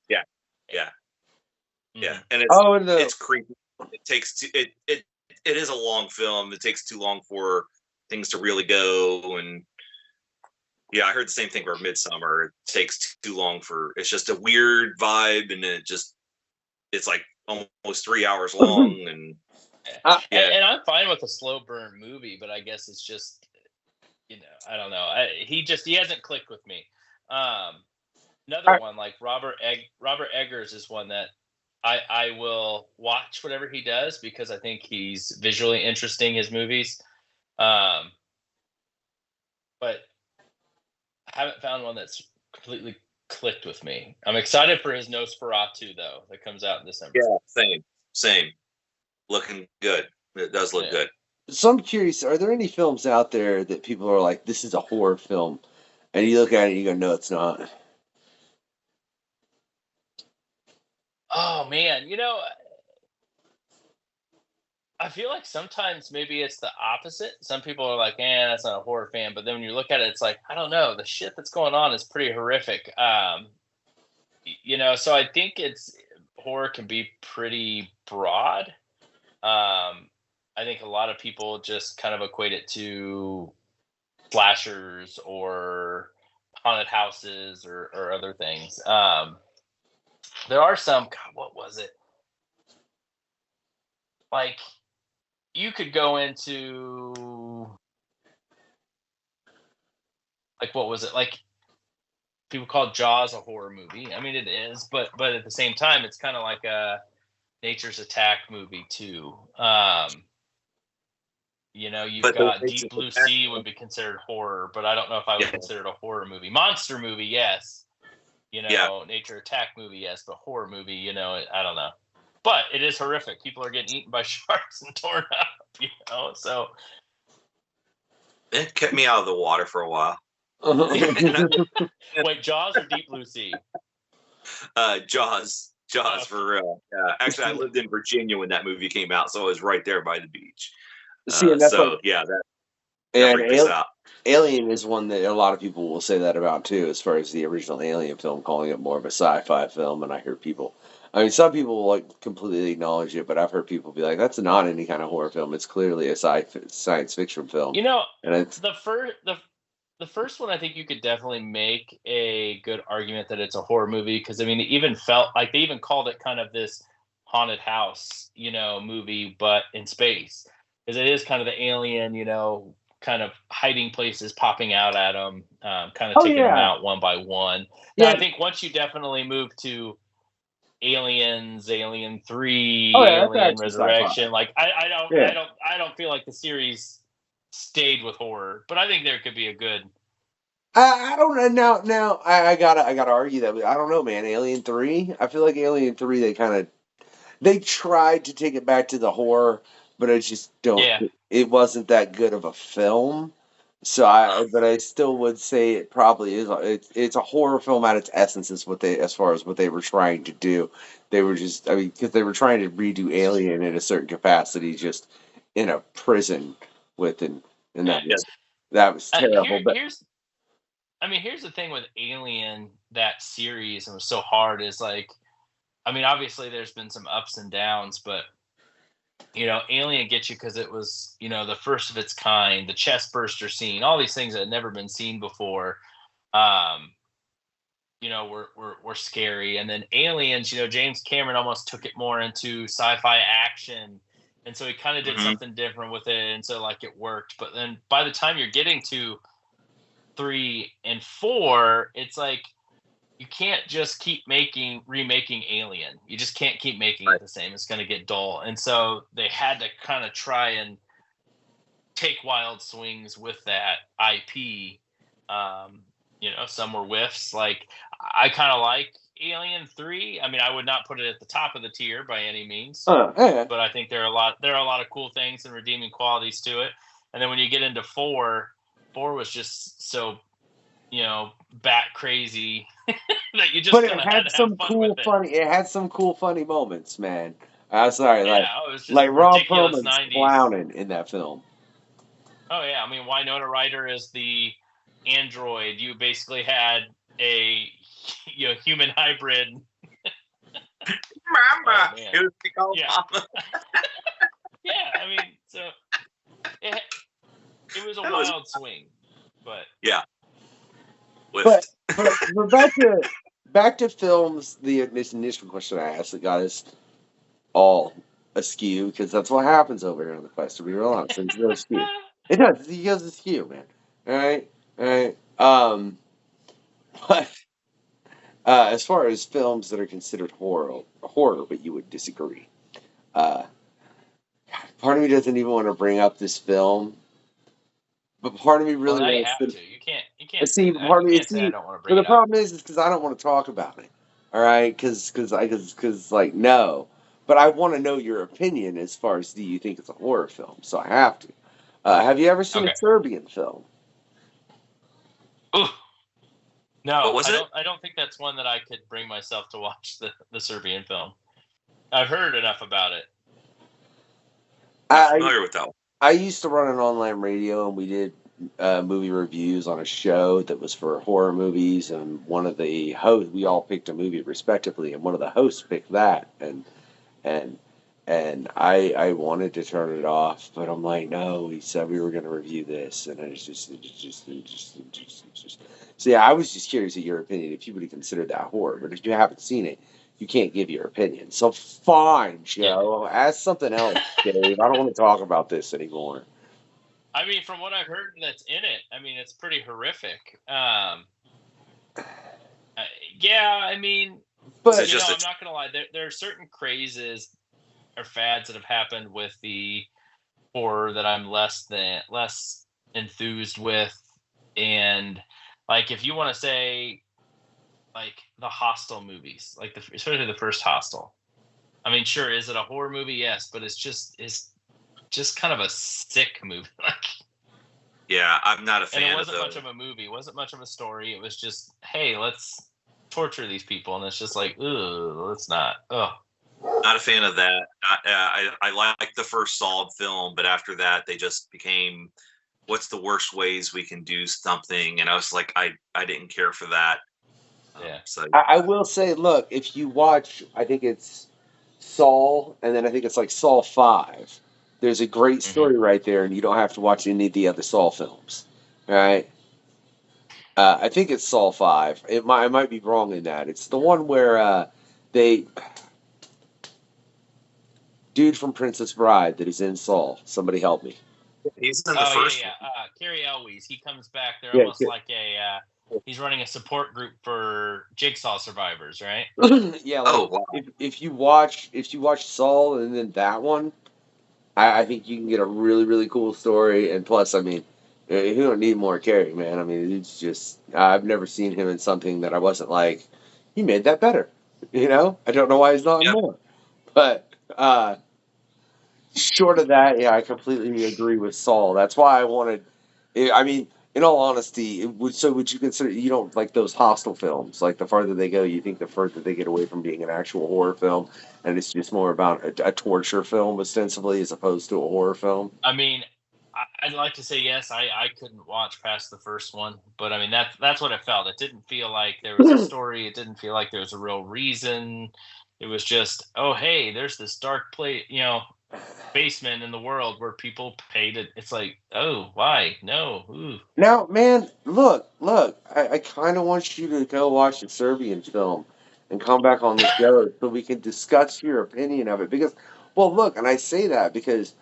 Yeah. And it's creepy. It takes it is a long film. It takes too long for things to really go, and I heard the same thing for Midsummer. It takes too long it's just a weird vibe, and it's like almost 3 hours long, and and I'm fine with a slow burn movie, but I guess it's just, I don't know. He hasn't clicked with me. another one like Robert Eggers is one that I will watch whatever he does because I think he's visually interesting, his movies. But I haven't found one that's completely clicked with me. I'm excited for his Nosferatu though, that comes out in December. Yeah, same. Looking good. It does look good. So I'm curious, are there any films out there that people are like, this is a horror film? And you look at it and you go, no, it's not. Oh man, I feel like sometimes maybe it's the opposite. Some people are like, that's not a horror fan. But then when you look at it, it's like, I don't know. The shit that's going on is pretty horrific. So I think horror can be pretty broad. I think a lot of people just kind of equate it to slashers or haunted houses or other things. There are some, God, what was it? Like, you could go into, like, what was it? Like, people call Jaws a horror movie. I mean, it is, but at the same time, it's kind of like a Nature's Attack movie, too. You've got Deep Blue Sea would be considered horror, but I don't know if I would consider it a horror movie. Monster movie, yes. Nature Attack movie, yes, but horror movie, I don't know. But it is horrific. People are getting eaten by sharks and torn up, so. It kept me out of the water for a while. Wait, Jaws or Deep Blue Sea? Jaws, for real. Actually, I lived in Virginia when that movie came out, so I was right there by the beach. Alien is one that a lot of people will say that about too, as far as the original Alien film, calling it more of a sci-fi film. And I hear some people like completely acknowledge it, but I've heard people be like, "That's not any kind of horror film. It's clearly a science fiction film." And it's the first one. I think you could definitely make a good argument that it's a horror movie because it even felt like they even called it kind of this haunted house, movie, but in space. Because it is kind of the alien, kind of hiding places popping out at them, kind of taking them out one by one. Now, I think once you definitely move to Aliens, Alien 3, Alien Resurrection, like I don't feel like the series stayed with horror, but I think there could be a good. I don't know. Now I gotta argue that. I don't know, man. Alien 3. I feel like Alien 3. They tried to take it back to the horror. But I just don't. Yeah. It wasn't that good of a film, but I still would say it probably is. It's a horror film at its essence. Is as far as what they were trying to do. They were just, because they were trying to redo Alien in a certain capacity, just in a prison and that was terrible. Here's the thing with Alien, that series, and it was so hard. Is like, obviously there's been some ups and downs, but. Alien gets you because it was, the first of its kind, the chest burster scene, all these things that had never been seen before, were scary. And then Aliens, James Cameron almost took it more into sci-fi action. And so he kind of did something different with it. And so it worked. But then by the time you're getting to 3 and 4, it's like, you can't just keep remaking Alien. You just can't keep making it the same. It's going to get dull. And so they had to kind of try and take wild swings with that IP. Some were whiffs. Like, I kind of like Alien 3. I would not put it at the top of the tier by any means. But I think there are a lot of cool things and redeeming qualities to it. And then when you get into 4 was just so bat crazy that you just. But it had some cool, funny. It had some cool, funny moments, man. I'm sorry, it was just Rob Perlman's clowning in that film. Oh yeah, Winona Ryder is the android. You basically had a human hybrid. Mama, yeah. Yeah, so it was a wild swing, but yeah. But back to films. This initial question I asked that got us all askew, because that's what happens over here on the Quest. To be real honest, it's really askew. It does. He goes askew, man. All right. But As far as films that are considered horror, but you would disagree. Uh, Part of me doesn't even want to bring up this film, but part of me Well, really now you wants have to. to. You can't See, do that. part You of me, can't say I don't want to but bring the it up. problem is because I don't want to talk about it. All right, like no, but I want to know your opinion as far as do you think it's a horror film? So I have to. Have you ever seen Okay. a Serbian film? Ooh. No, What was it? I don't think that's one that I could bring myself to watch the Serbian film. I've heard enough about it. I'm familiar with that one. I used to run an online radio, and we did movie reviews on a show that was for horror movies. And one of the hosts, we all picked a movie respectively, and one of the hosts picked that. And I wanted to turn it off, but I'm like, no. He said we were going to review this, and it's just. So yeah, I was just curious of your opinion if you would have considered that horror, but if you haven't seen it, you can't give your opinion. So fine, Joe. Ask something else, Dave. I don't want to talk about this anymore. I mean, from what I've heard that's in it, I mean, it's pretty horrific. Yeah, I mean, But I'm not gonna lie. There are certain crazes or fads that have happened with the horror that I'm less enthused with, and like if you want to say like the Hostel movies, like especially the first Hostel. I mean, sure, is it a horror movie? Yes, but it's just kind of a sick movie. Like, Yeah, I'm not a and fan it of wasn't those. much of a movie. It wasn't much of a story. It was just, hey, let's torture these people, and it's just like, ugh, let's not. Ugh. Not a fan of that. I like the first Saw film, but after that, they just became, what's the worst ways we can do something? And I was like, I didn't care for that. Yeah. So I will say, look, if you watch, I think it's Saul, and then I think it's like Saul 5. There's a great story right there, and you don't have to watch any of the other Saul films. All right? I think it's Saul 5. I might be wrong in that. It's the one where they... Dude from Princess Bride that is in Saul. Somebody help me. he's in the first yeah. Carrie Elwes, he comes back. They're Yeah, almost like he's running a support group for Jigsaw survivors, right? Yeah, like, Oh, wow. if you watch Saul and then that one, I think you can get a really, really cool story. And plus, I mean, you don't need more Carrie, man. I mean, it's just I've never seen him in something that I wasn't like, he made that better. You know, I don't know why he's not in Yep. more. But short of that, yeah, I completely agree with Saul. That's why I wanted. I mean, in all honesty, would you consider you don't like those Hostel films? Like the farther they go, you think the further they get away from being an actual horror film, and it's just more about a torture film ostensibly as opposed to a horror film. I mean, I'd like to say yes. I couldn't watch past the first one, but I mean that's what it felt. It didn't feel like there was a story. It didn't feel like there was a real reason. It was just, oh hey, there's this dark place, basement in the world where people paid it. It's like, oh, why? No. Ooh. Now, man, look, I kind of want you to go watch the Serbian film and come back on the show so we can discuss your opinion of it. Because, well, look, and I say that because,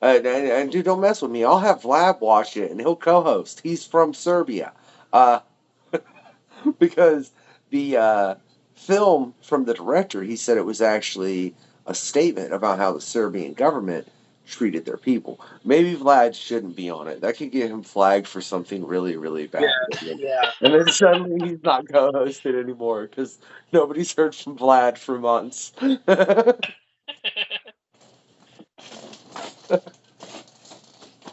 and dude, don't mess with me. I'll have Vlad watch it and he'll co-host. He's from Serbia. Because the film from the director, he said it was actually a statement about how the Serbian government treated their people. Maybe Vlad shouldn't be on it. That could get him flagged for something really, really bad. Yeah. And then suddenly he's not co-hosted anymore because nobody's heard from Vlad for months.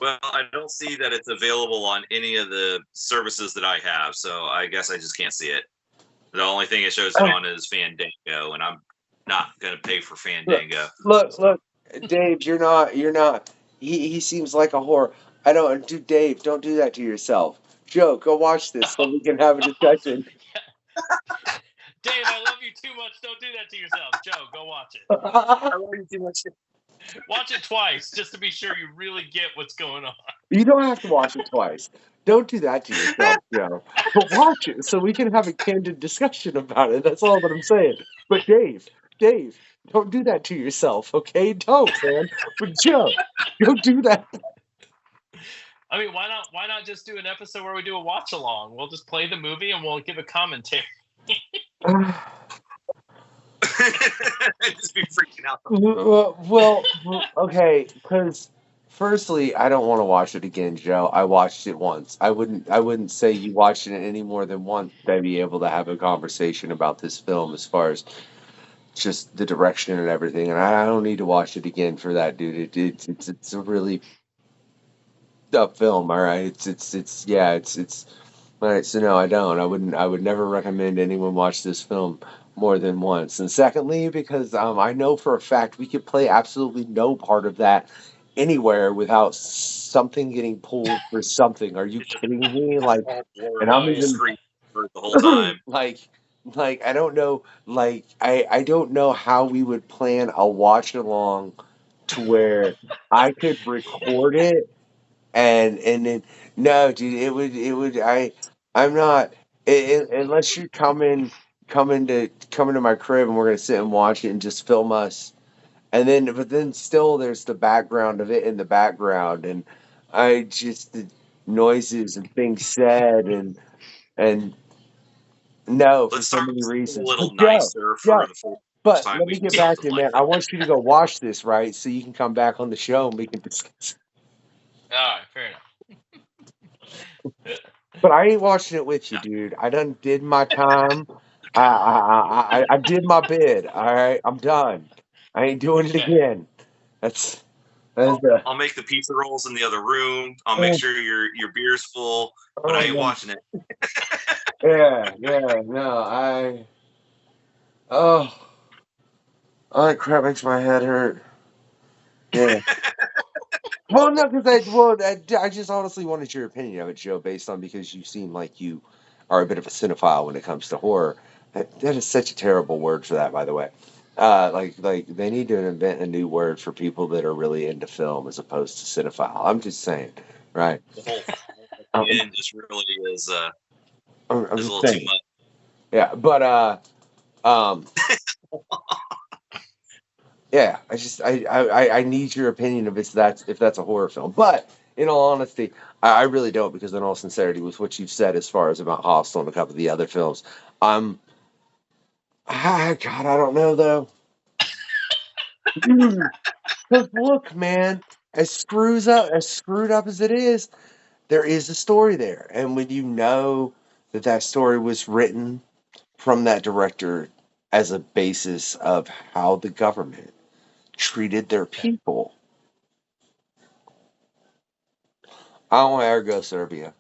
Well, I don't see that it's available on any of the services that I have, so I guess I just can't see it. The only thing it shows it on is Fandango, and I'm not going to pay for Fandango. Look, Dave, you're not. He seems like a whore. I don't do Dave. Don't do that to yourself. Joe, go watch this so we can have a discussion. Dave, I love you too much. Don't do that to yourself. Joe, go watch it. I love you too much. Watch it twice just to be sure you really get what's going on. You don't have to watch it twice. Don't do that to yourself, Joe. But watch it so we can have a candid discussion about it. That's all that I'm saying. But Dave, don't do that to yourself, okay? Don't, man. But Joe, don't do that. I mean, why not just do an episode where we do a watch along? We'll just play the movie and we'll give a commentary. Just be freaking out. Well, okay, because firstly, I don't want to watch it again, Joe. I watched it once. I wouldn't say you watched it any more than once to be able to have a conversation about this film as far as just the direction and everything. And I don't need to watch it again for that, dude. It's a really tough film. All right, it's yeah, it's all right. So no, I don't. I would never recommend anyone watch this film more than once. And secondly, because I know for a fact we could play absolutely no part of that anywhere without something getting pulled for something. Are you kidding me? Like, and I'm Oh, yeah. even Scream for it the whole time. like I don't know, like I don't know how we would plan a watch along to where I could record it and then no, dude, it would I'm not unless you come into my crib and we're gonna sit and watch it and just film us, and then but then still there's the background of it in the background, and I just the noises and things said and no, for Let's so start many with something a reasons. little But Joe, nicer for Joe, the first but time let we me get do back to something you, like man. I that. want you to go watch this, right? So you can come back on the show and we can discuss. All right, fair enough. But I ain't watching it with you, dude. I done did my time. I did my bid. All right, I'm done. I ain't doing it Okay. again. That's I'll make the pizza rolls in the other room. I'll make oh, sure your beer's full, but I oh, ain't man. watching it. Yeah, no, oh, all that crap makes my head hurt. Yeah. Well, no, because I just honestly wanted your opinion of it, Joe, based on because you seem like you are a bit of a cinephile when it comes to horror. That is such a terrible word for that, by the way. Like they need to invent a new word for people that are really into film as opposed to cinephile. I'm just saying, right? The whole I'm, end just really I'm is a just little too saying. much. Yeah, but um, yeah, I need your opinion of if that's a horror film. But in all honesty, I really don't because in all sincerity, with what you've said as far as about Hostel and a couple of the other films, I'm God, I don't know though. Because look, man, as screwed up as it is, there is a story there, and when you know that that story was written from that director as a basis of how the government treated their people, I don't want to ever go Serbia.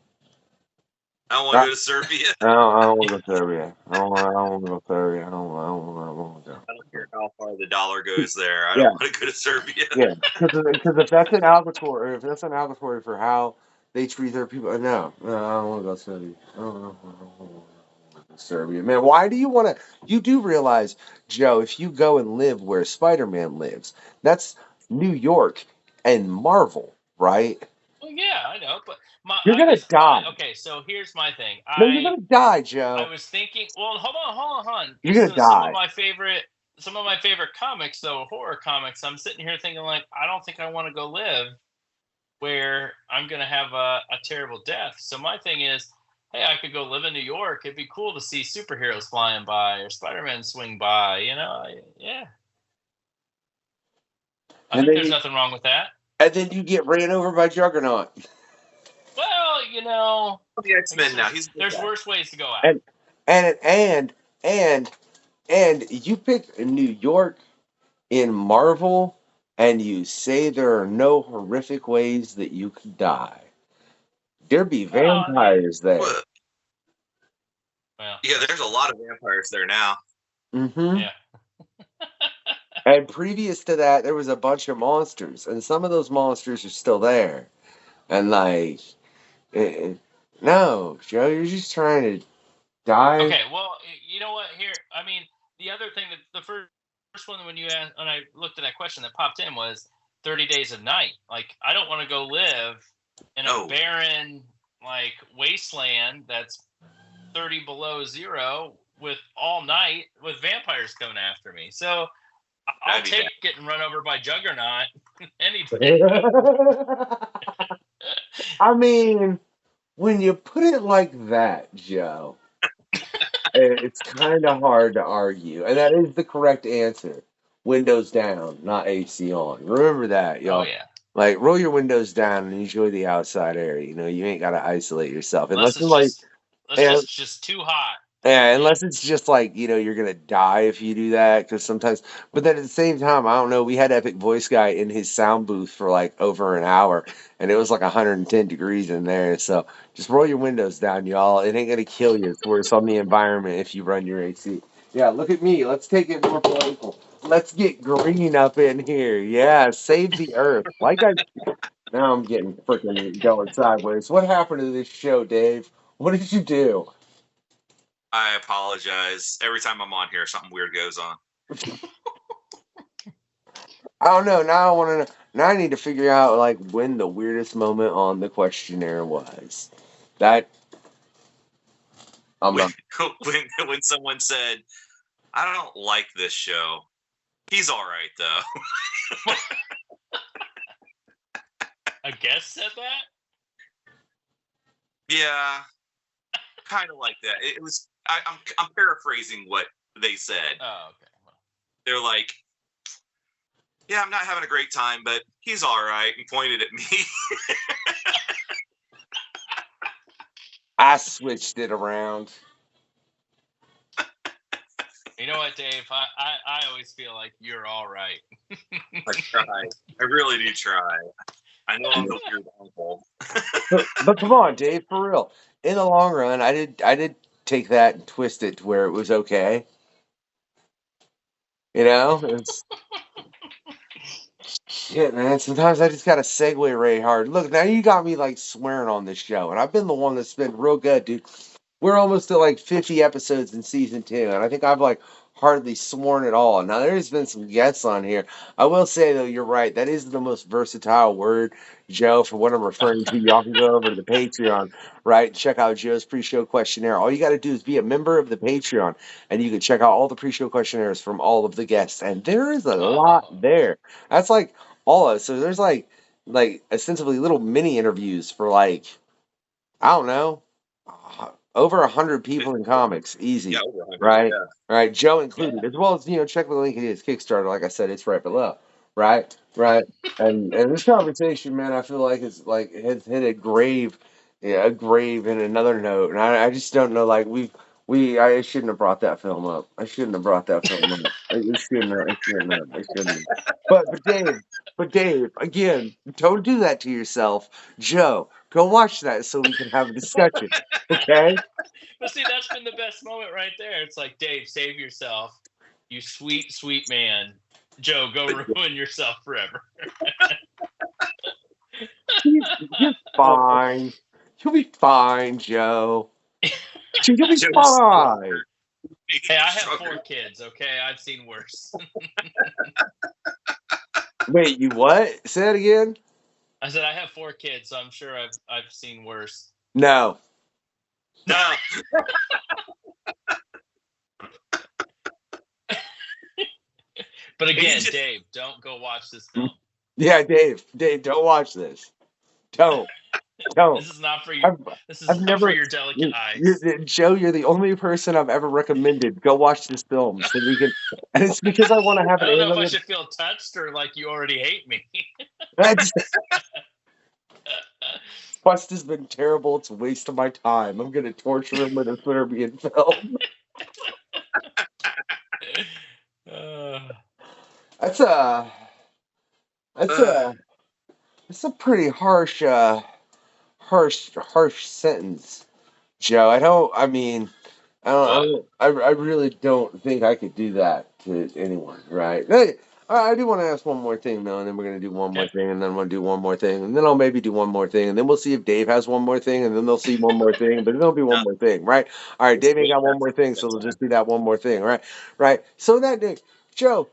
I don't want I, to go to Serbia. I don't want to go Serbia. I don't want to go Serbia. I don't want to go. I don't care how far the dollar goes there. I Yeah, don't want to go to Serbia. yeah. Because if that's an allegory, if that's an allegory for how they treat their people, no, I don't want to go Serbia. I don't wanna go Serbia, man. Why do you want to? You do realize, Joe, if you go and live where Spider-Man lives, that's New York and Marvel, right? Well, yeah, I know, but You're I gonna guess die. okay. So here's my thing. No, you're gonna die, I Joe. was thinking. Well, hold on. You're Because gonna die. some of my favorite comics, though horror comics, I'm sitting here thinking like, I don't think I want to go live where I'm gonna have a terrible death. So my thing is, hey, I could go live in New York. It'd be cool to see superheroes flying by or Spider-Man swing by. Yeah, I And think then there's nothing wrong with that. you get ran over by Juggernaut. Well, The I guess X-Men now. He's a good there's guy. worse ways to go out. And and and you pick New York in Marvel, and you say there are no horrific ways that you could die. There be Well, I mean, vampires there. Well, well, yeah, that's there's a true. lot of vampires there now. Mm-hmm. Yeah. And previous to that, there was a bunch of monsters, and some of those monsters are still there. And like, eh, no, Joe, you're just trying to die. Okay, well, you know what? Here, I mean, the other thing that the first one when you asked, when I looked at that question that popped in was 30 Days of Night. Like, I don't want to go live in a No. barren like wasteland that's 30 below zero with all night with vampires coming after me. So I'll That'd be take bad. getting run over by Juggernaut any day. I mean, when you put it like that, Joe, It's kind of hard to argue, and that is the correct answer. Windows down, not AC on. Remember that, Oh y'all. yeah. Like, roll your windows down and enjoy the outside air. You know, you ain't got to isolate yourself unless Unless you're it's like, just unless and it's just too hot. yeah, unless it's just like, you're gonna die if you do that. Because sometimes, but then at the same time, I don't know. We had Epic Voice Guy in his sound booth for like over an hour, and it was like 110 degrees in there. So just roll your windows down, y'all. It ain't gonna kill you. It's worse on the environment if you run your AC. Yeah, look at me. Let's take it more political. Let's get green up in here. Yeah, save the earth. Now I'm getting freaking going sideways. What happened to this show, Dave? What did you do? I apologize. Every time I'm on here, something weird goes on. I don't know. Now I want to know. Now I need to figure out like when the weirdest moment on the questionnaire was. That I'm When, not. when someone said, "I don't like this show," he's all right though. A guest said that? Yeah, kind of like that. It was. I'm paraphrasing what they said. Oh, okay. Well, They're like, "Yeah, I'm not having a great time, but he's all right," and pointed at me. I switched it around. you know what, Dave? I always feel like you're all right. I try. I really do try. I know I'm the weird uncle. But come on, Dave, for real. In the long run, I did take that and twist it to where it was okay. It's shit, man. Sometimes I just gotta segue really hard. Look, now you got me like swearing on this show, and I've been the one that's been real good, dude. We're almost at like 50 episodes in season 2, and I think I've like hardly sworn at all. Now there's been some guests on here. I will say though, you're right. That is the most versatile word, Joe, for what I'm referring to. Y'all can go over to the Patreon, right? Check out Joe's pre-show questionnaire. All you got to do is be a member of the Patreon, and you can check out all the pre-show questionnaires from all of the guests. And there is a lot there. That's like all of it. So there's like ostensibly little mini interviews for like I don't know over 100 people in comics, easy, Yeah, over 100. right? Yeah. Right, Joe included, as well as check the link in his Kickstarter. Like I said, it's right below, right? And this conversation, man, I feel like it's like has hit a grave in another note, and I just don't know. Like I shouldn't have brought that film up. I shouldn't have brought that film up. I shouldn't have. But Dave, again, don't do that to yourself. Joe, go watch that so we can have a discussion. Okay? But see, that's been the best moment right there. It's like, Dave, save yourself. You sweet, sweet man. Joe, go ruin yourself forever. You're fine. You'll be fine, Joe. You'll be Joe's fine. Hey, I have 4 kids, okay? I've seen worse. Wait, you what? Say that again? I said I have 4 kids, so I'm sure I've seen worse. No. No. But again, Dave, don't go watch this film. Yeah, Dave, don't watch this. Don't. This is not for your. This is not for your delicate eyes. Joe, you're the only person I've ever recommended. Go watch this film so we can. And it's because I want to have I an don't know if I alien. should feel touched or like you already hate me. Quest has been terrible. It's a waste of my time. I'm gonna torture him with a Serbian film. That's a pretty harsh sentence, Joe. I really don't think I could do that to anyone, right? Hey, I do want to ask one more thing though, and then we're gonna do one more thing, and then we'll do one more thing, and then I'll maybe do one more thing, and then we'll see if Dave has one more thing, and then they'll see one more thing, but there'll be one more thing, right? All right, Dave ain't got one more thing, so they'll just do that one more thing, right? Right. So that day, Joe,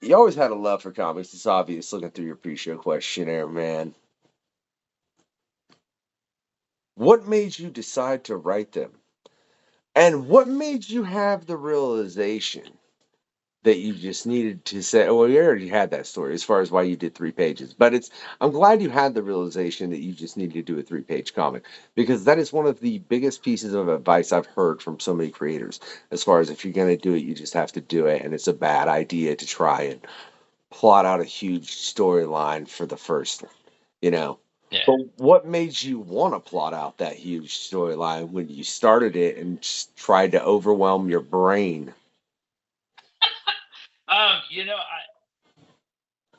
you always had a love for comics. It's obvious looking through your pre-show questionnaire, man. What made you decide to write them? And what made you have the realization that you just needed to say, well, you already had that story as far as why you did 3 pages. But I'm glad you had the realization that you just needed to do a 3-page comic, because that is one of the biggest pieces of advice I've heard from so many creators. As far as, if you're going to do it, you just have to do it. And it's a bad idea to try and plot out a huge storyline for the first one, you know. Yeah. But what made you want to plot out that huge storyline when you started it and just tried to overwhelm your brain? You know,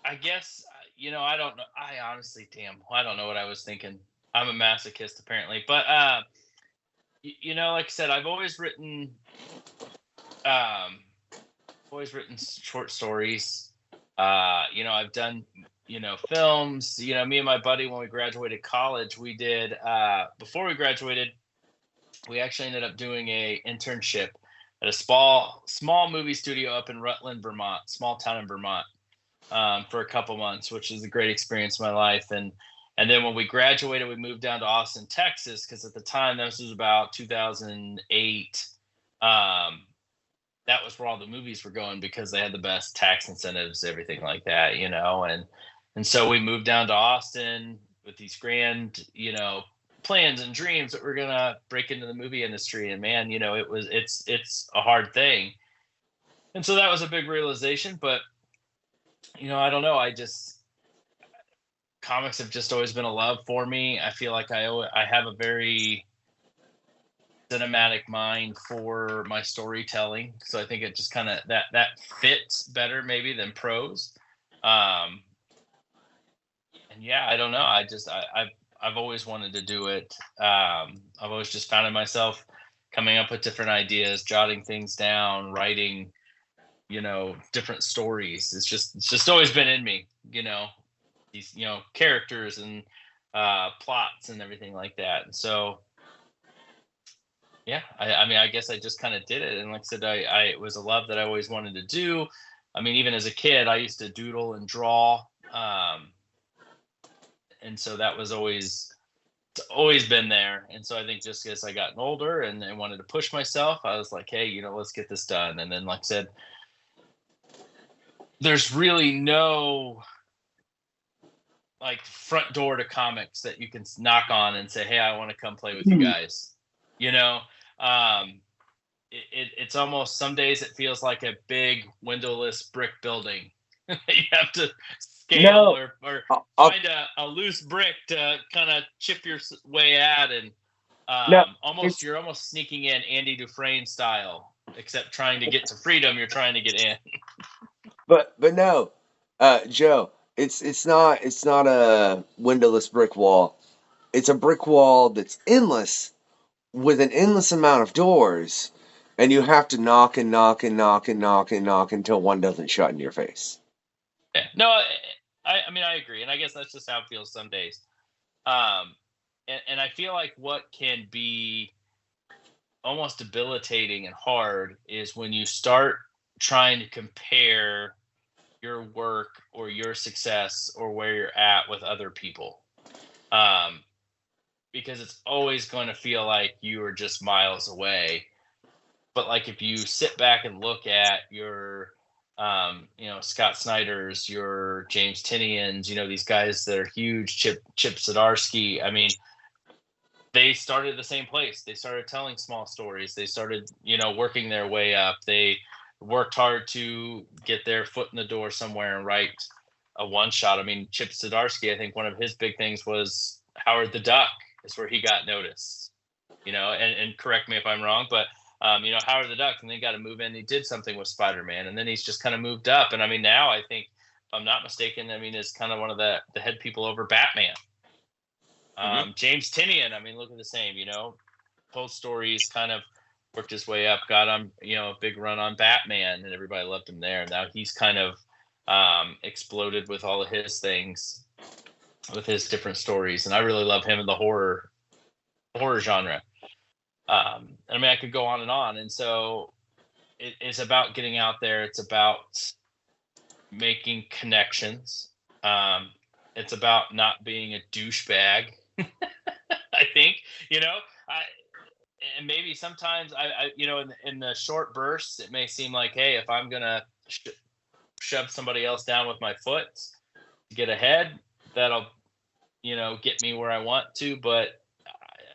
I guess, you know, I don't know. I honestly, I don't know what I was thinking. I'm a masochist apparently, but you know, like I said, I've always written short stories. You know, I've done, you know, films. You know, me and my buddy, when we graduated college, we did, before we graduated, we actually ended up doing a internship at a small movie studio up in Rutland, Vermont, small town in Vermont, for a couple months, which is a great experience in my life. And then when we graduated, we moved down to Austin, Texas, because at the time, this was about 2008. That was where all the movies were going, because they had the best tax incentives, everything like that, you know. And so we moved down to Austin with these grand, you know, plans and dreams that we're gonna break into the movie industry. And man, you know, it's a hard thing. And so that was a big realization. But you know, I don't know. Comics have just always been a love for me. I feel like I have a very cinematic mind for my storytelling, so I think it just kind of that fits better maybe than prose. And yeah, I don't know. I've always wanted to do it. I've always just found myself coming up with different ideas, jotting things down, writing, you know, different stories. It's just always been in me, you know, these, you know, characters and plots and everything like that. And so yeah, I mean, I guess I just kind of did it. And like I said, it was a love that I always wanted to do. I mean, even as a kid, I used to doodle and draw. And so that was always been there. And so I think just as I got older and I wanted to push myself, I was like, hey, you know, let's get this done. And then, like I said, there's really no like front door to comics that you can knock on and say, hey, I want to come play with you guys. You know, it's almost, some days it feels like a big windowless brick building that you have to scale or find a loose brick to kind of chip your way at. And you're almost sneaking in Andy Dufresne style, except trying to get to freedom. You're trying to get in. But no, Joe, it's not a windowless brick wall. It's a brick wall that's endless, with an endless amount of doors, and you have to knock and knock and knock and knock and knock until one doesn't shut in your face. Yeah. No, I mean, I agree, and I guess that's just how it feels some days. And I feel like what can be almost debilitating and hard is when you start trying to compare your work or your success or where you're at with other people. Because it's always going to feel like you are just miles away. But like if you sit back and look at your, you know, Scott Snyder's, your James Tinian's, you know, these guys that are huge, Chip Zdarsky. I mean, they started the same place. They started telling small stories. They started, you know, working their way up. They worked hard to get their foot in the door somewhere and write a one shot. I mean, Chip Zdarsky, I think one of his big things was Howard the Duck. Is where he got noticed, you know, and correct me if I'm wrong, but, you know, Howard the Duck, and then got to move in. He did something with Spider-Man, and then he's just kind of moved up. And I mean, now I think, if I'm not mistaken, I mean, is kind of one of the head people over Batman. James Tinian, I mean, look at the same, you know, told stories, kind of worked his way up, got on, you know, a big run on Batman, and everybody loved him there. And now he's kind of exploded with all of his things, with his different stories. And I really love him in the horror genre. I mean, I could go on. And so it's about getting out there. It's about making connections. It's about not being a douchebag. I think, you know, and maybe sometimes in the short bursts, it may seem like, hey, if I'm gonna shove somebody else down with my foot to get ahead, that'll get me where I want to. But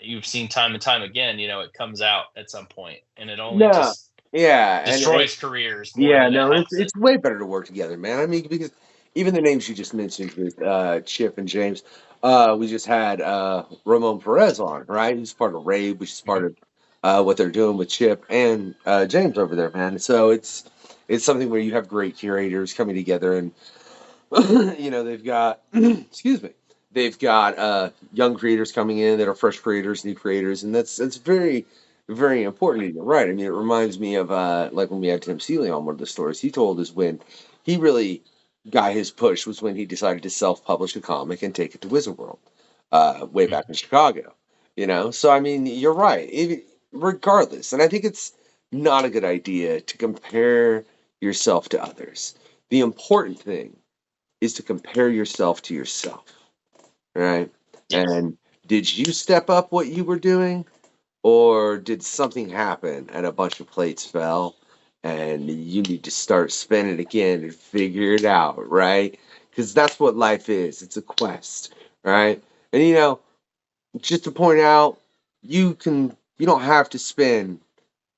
you've seen time and time again, it comes out at some point, and it only just destroys careers more than it helps it's way better to work together, man. I mean, because even the names you just mentioned with Chip and James, we just had Ramon Perez on, right? He's part of Rave, which is part of what they're doing with Chip and James over there, man. So it's something where you have great curators coming together, and they've got excuse me, they've got young creators coming in that are fresh creators, new creators, and that's very, very important. You're right. I mean, it reminds me of like when we had Tim Seeley on. One of the stories he told is when he really got his push was when he decided to self-publish a comic and take it to Wizard World way back in Chicago. So I mean, you're right. Regardless, and I think it's not a good idea to compare yourself to others. The important thing is to compare yourself to yourself, right? Yes. And did you step up what you were doing, or did something happen and a bunch of plates fell and you need to start spinning again and figure it out, right? Because that's what life is. It's a quest, right? And just to point out, you don't have to spin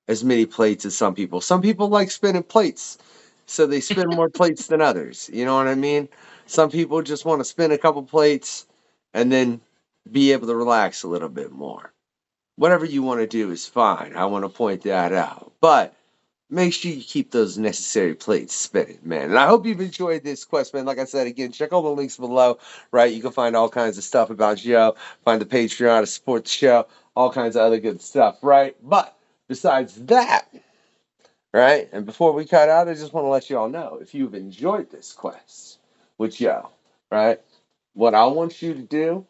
as many plates as some people. Some people like spinning plates, so they spin more plates than others. You know what I mean? Some people just want to spin a couple plates and then be able to relax a little bit more. Whatever you want to do is fine. I want to point that out. But make sure you keep those necessary plates spinning, man. And I hope you've enjoyed this quest, man. Like I said, again, check all the links below, right? You can find all kinds of stuff about Joe, find the Patreon to support the show, all kinds of other good stuff, right? But besides that, right? And before we cut out, I just want to let you all know, if you've enjoyed this quest with Joe, right? What I want you to do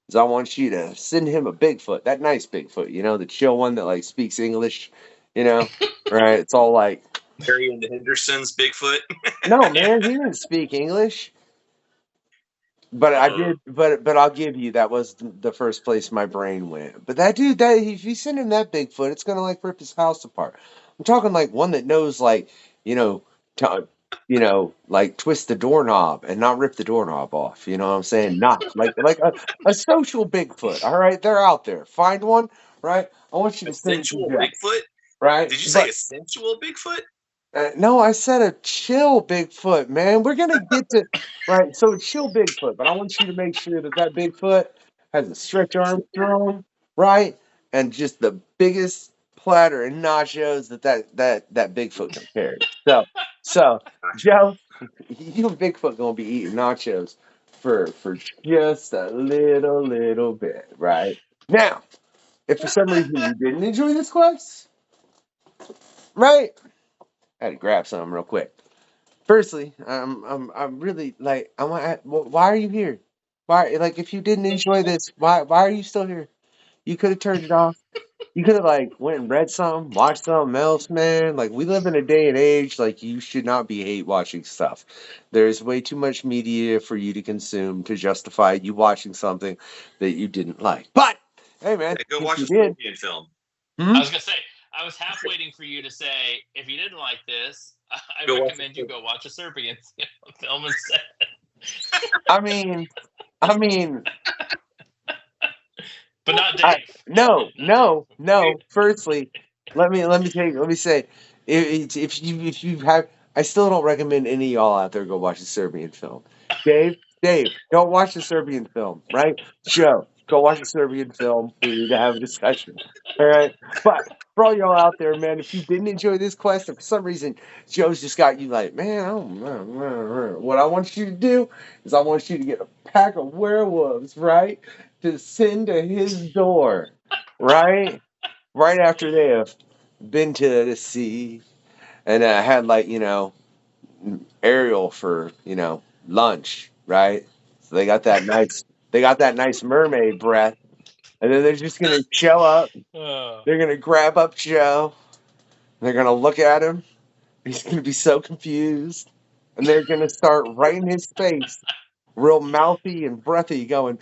is I want you to send him a Bigfoot, that nice Bigfoot, the chill one that like speaks English, right? It's all like Harry and the Hendersons, Bigfoot. no, man, he didn't speak English. But I did, but I'll give you that was the first place my brain went. But that dude, that if you send him that Bigfoot, it's gonna like rip his house apart. I'm talking like one that knows like to, like twist the doorknob and not rip the doorknob off. You know what I'm saying? Not like a social Bigfoot. All right, they're out there. Find one, right? I want you to A send it to sensual Jeff, Bigfoot? right? Did you say a sensual Bigfoot? No, I said a chill Bigfoot, man. We're gonna get to right. So a chill Bigfoot, but I want you to make sure that Bigfoot has a stretch Armstrong, right, and just the biggest platter of nachos that Bigfoot can carry. So Joe, you and Bigfoot gonna be eating nachos for just a little bit, right? Now, if for some reason you didn't enjoy this quest, right? I had to grab something real quick. Firstly, I'm really like why are you here? Why like if you didn't enjoy this, why are you still here? You could have turned it off. You could have like went and read something, watched something else, man. Like we live in a day and age like you should not be hate watching stuff. There's way too much media for you to consume to justify you watching something that you didn't like. But hey, man, Yeah, go if watch you a did, Serbian film. I was gonna say, I was half waiting for you to say, if you didn't like this, I Go watch recommend you go watch a Serbian film instead. I mean, But not Dave. no. Firstly, let me say, if you have, I still don't recommend any of y'all out there go watch a Serbian film. Dave, don't watch the Serbian film, right? Joe, go watch a Serbian film. We need to have a discussion. All right, but for all y'all out there, man, if you didn't enjoy this quest, and for some reason Joe's just got you like, man, I don't know. What I want you to do is I want you to get a pack of werewolves, right? To send to his door, right? Right after they have been to the sea and had like, Ariel for, lunch, right? So they got that nice mermaid breath. And then they're just going to show up. They're going to grab up Joe. They're going to look at him. He's going to be so confused. And they're going to start right in his face, real mouthy and breathy, going,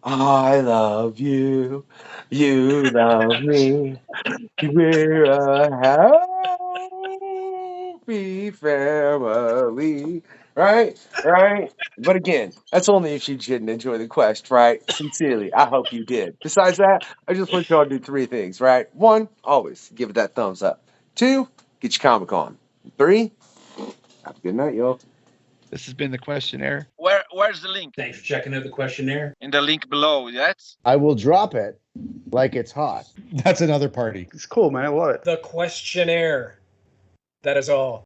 I love you. You love me. We're a happy family. Right? Right? But again, that's only if you didn't enjoy the quest, right? Sincerely, I hope you did. Besides that, I just want y'all to do 3 things, right? 1, always give it that thumbs up. 2, get your comic on. 3, have a good night, y'all. This has been the questionnaire. Where's the link? Thanks for checking out the questionnaire. In the link below, yes? I will drop it like it's hot. That's another party. It's cool, man. I love it. The questionnaire. That is all.